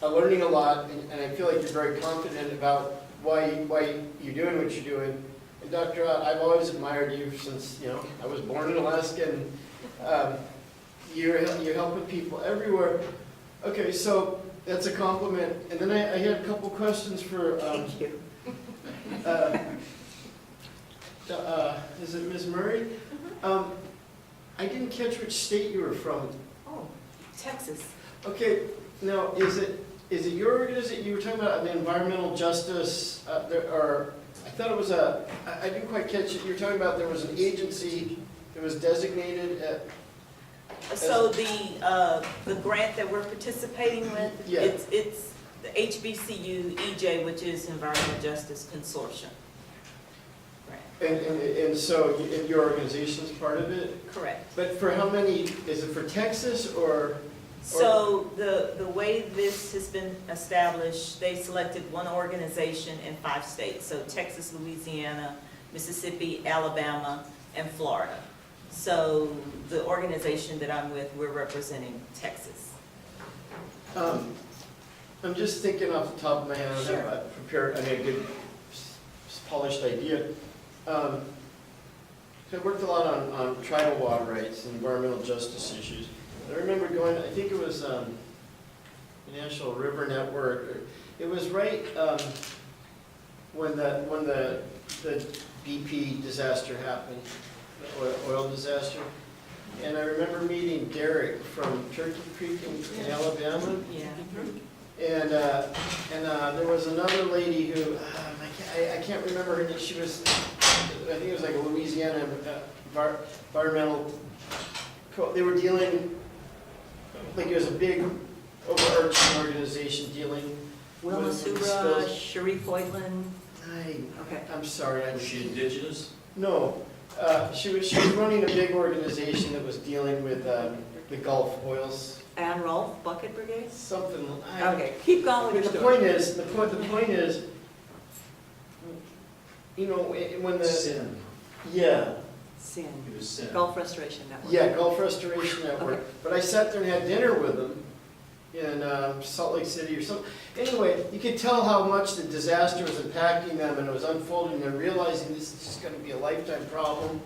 I'm learning a lot, and I feel like you're very confident about why you're doing what you're doing. And Dr. Ott, I've always admired you since, I was born in Alaska, and you're helping people everywhere. Okay, so that's a compliment. And then I had a couple questions for, Thank you. Is it Ms. Murray? I didn't catch which state you were from. Oh, Texas. Okay, now, is it your organization, you were talking about the environmental justice, or, I thought it was I didn't quite catch it, you were talking about there was an agency that was designated at. So the grant that we're participating with, Yeah. it's the HBCU EJ, which is Environmental Justice Consortium. And so your organization's part of it? Correct. But for how many, is it for Texas or? So the way this has been established, they selected one organization in 5 states, so Texas, Louisiana, Mississippi, Alabama, and Florida. So the organization that I'm with, we're representing Texas. I'm just thinking off the top of my head, I don't have a good polished idea. So I worked a lot on tribal water rights and environmental justice issues. I remember going, I think it was the National River Network. It was right when the BP disaster happened, the oil disaster. And I remember meeting Derek from Turkey Creek in Alabama. Yeah. And there was another lady who, I can't remember her name, she was, I think it was like a Louisiana environmental, they were dealing, like it was a big overarching organization dealing Wilma with Subra, spills. Sharif Hoytland. Okay. I'm sorry. Was she indigenous? No, she was running a big organization that was dealing with the Gulf oils. Ann Rolfe, Bucket Brigade? Something. Okay, keep going with your The story. point is, when the Sin. Yeah. SIN, It was sin. Gulf Restoration Network. Yeah, Gulf Restoration Network. Okay. But I sat there and had dinner with them in Salt Lake City or something. Anyway, you could tell how much the disaster was impacting them, and it was unfolding. They're realizing this is just going to be a lifetime problem.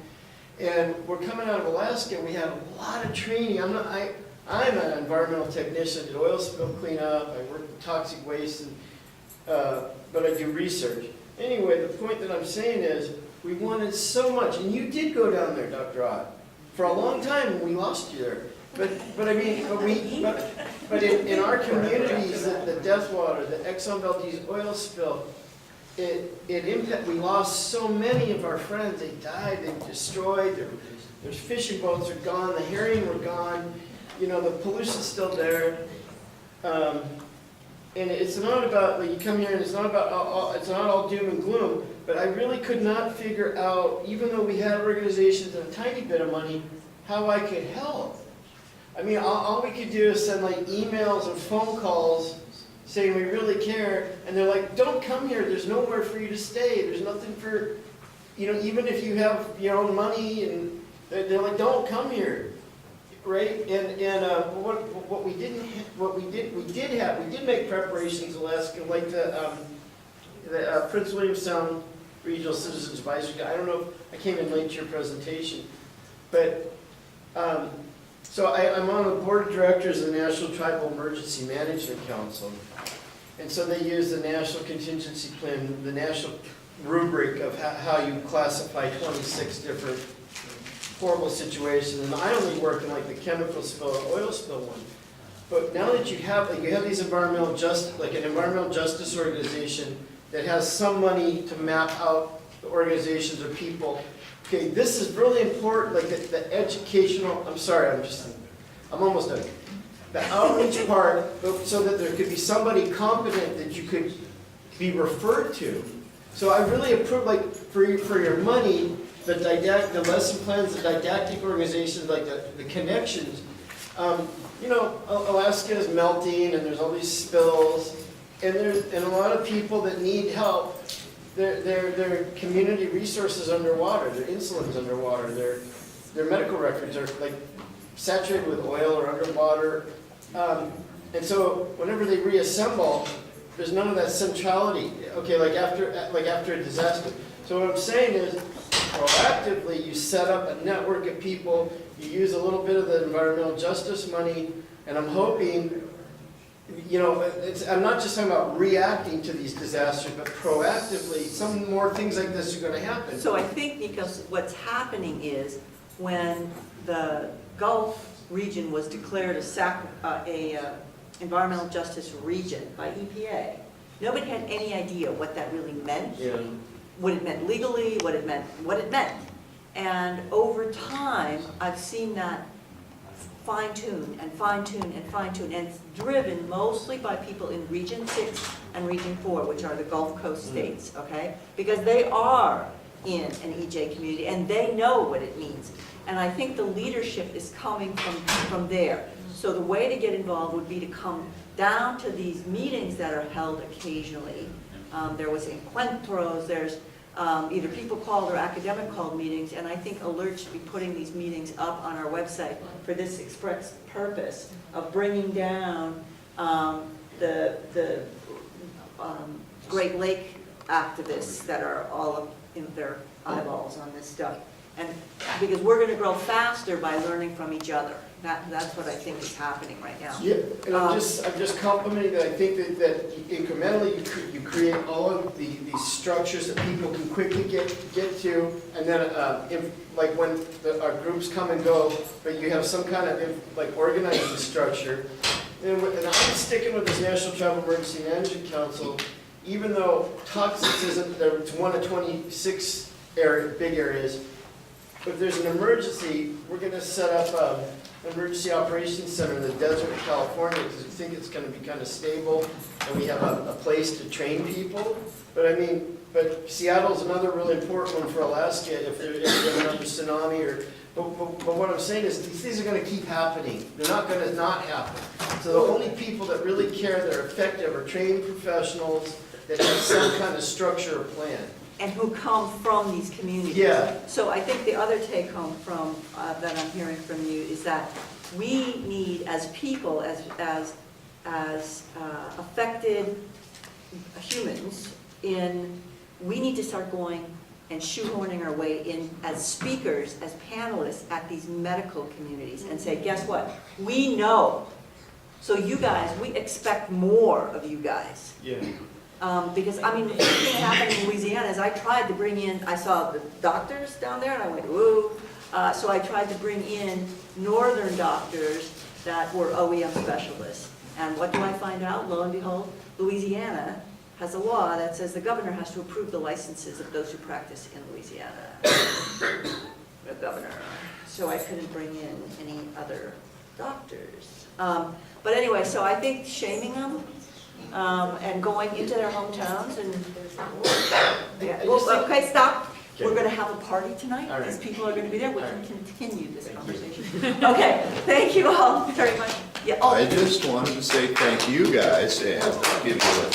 And we're coming out of Alaska. We had a lot of training. I'm an environmental technician. I did oil spill cleanup. I work with toxic waste, but I do research. Anyway, the point that I'm saying is, we wanted so much, and you did go down there, Dr. Ott. For a long time, we lost you there. But I mean, but in our communities, the Deathwater, the Exxon Valdez oil spill, we lost so many of our friends. They died, they destroyed, their fishing boats are gone, the herring were gone, you know, the pollution's still there. And it's not about, like, you come here and it's not about, it's not all doom and gloom, but I really could not figure out, even though we had organizations and a tiny bit of money, how I could help. I mean, all we could do is send like emails and phone calls saying we really care, and they're like, don't come here, there's nowhere for you to stay, there's nothing for, you know, even if you have your own money, and they're like, don't come here, right? And what we did make preparations, Alaska, like the Prince William Sound Regional Citizens Advisory. I don't know if I came in late to your presentation, but so I'm on the board of directors of the National Tribal Emergency Management Council. And so they use the National Contingency Plan, the national rubric of how you classify 26 different horrible situations. And I only work in like the chemical spill or oil spill one. But now that you have these environmental like an environmental justice organization that has some money to map out the organizations or people. Okay, this is really important, like the educational, I'm almost done. The outreach part, so that there could be somebody competent that you could be referred to. So I really approve, like, for your money, the lesson plans, the didactic organizations, like the connections. You know, Alaska is melting and there's all these spills, and a lot of people that need help. Their community resources underwater, their insulin's underwater, their medical records are like saturated with oil or underwater. And so whenever they reassemble, there's none of that centrality. Okay, like after a disaster. So what I'm saying is, proactively you set up a network of people, you use a little bit of the environmental justice money, and I'm hoping, you know, I'm not just talking about reacting to these disasters, but proactively, some more things like this are going to happen. So I think because what's happening is when the Gulf region was declared a environmental justice region by EPA, nobody had any idea what that really meant, Yeah. what it meant legally, what it meant. And over time, I've seen that fine-tune and fine-tune and fine-tune, and it's driven mostly by people in Region 6 and Region 4, which are the Gulf Coast states, okay? Because they are in an EJ community, and they know what it means. And I think the leadership is coming from there. So the way to get involved would be to come down to these meetings that are held occasionally. There was encuentros, there's either people called or academic called meetings, and I think Alert should be putting these meetings up on our website for this express purpose of bringing down the Great Lake activists that are all up in their eyeballs on this stuff. And because we're going to grow faster by learning from each other. That's what I think is happening right now. Yeah, and I'm just complimenting that. I think that incrementally you create all of these structures that people can quickly get to, and then like when our groups come and go, but you have some kind of like organizing structure. And I'm sticking with this National Tribal Emergency Management Council, even though toxics isn't, it's one of 26 big areas. If there's an emergency, we're going to set up an emergency operations center in the desert of California because we think it's going to be kind of stable and we have a place to train people. But Seattle's another really important one for Alaska if there's another tsunami. But what I'm saying is these things are going to keep happening. They're not going to not happen. So the only people that really care that are effective are trained professionals that have some kind of structure or plan. And who come from these communities. Yeah. So I think the other take home from that I'm hearing from you is that we need, as people, as affected humans, we need to start going and shoehorning our way in as speakers, as panelists at these medical communities and say, guess what? We know. So you guys, we expect more of you guys. Yeah. Because, I mean, the thing that happened in Louisiana is I tried to bring in, I saw the doctors down there and I went, ooh. So I tried to bring in northern doctors that were OEM specialists. And what do I find out? Lo and behold, Louisiana has a law that says the governor has to approve the licenses of those who practice in Louisiana. The governor. So I couldn't bring in any other doctors. But anyway, so I think shaming them and going into their hometowns and, yeah, well, okay, stop. We're gonna have a party tonight, All right. because people are gonna be there, we can continue this conversation. Okay, thank you all very much. Yeah, I just wanted to say thank you guys and give you a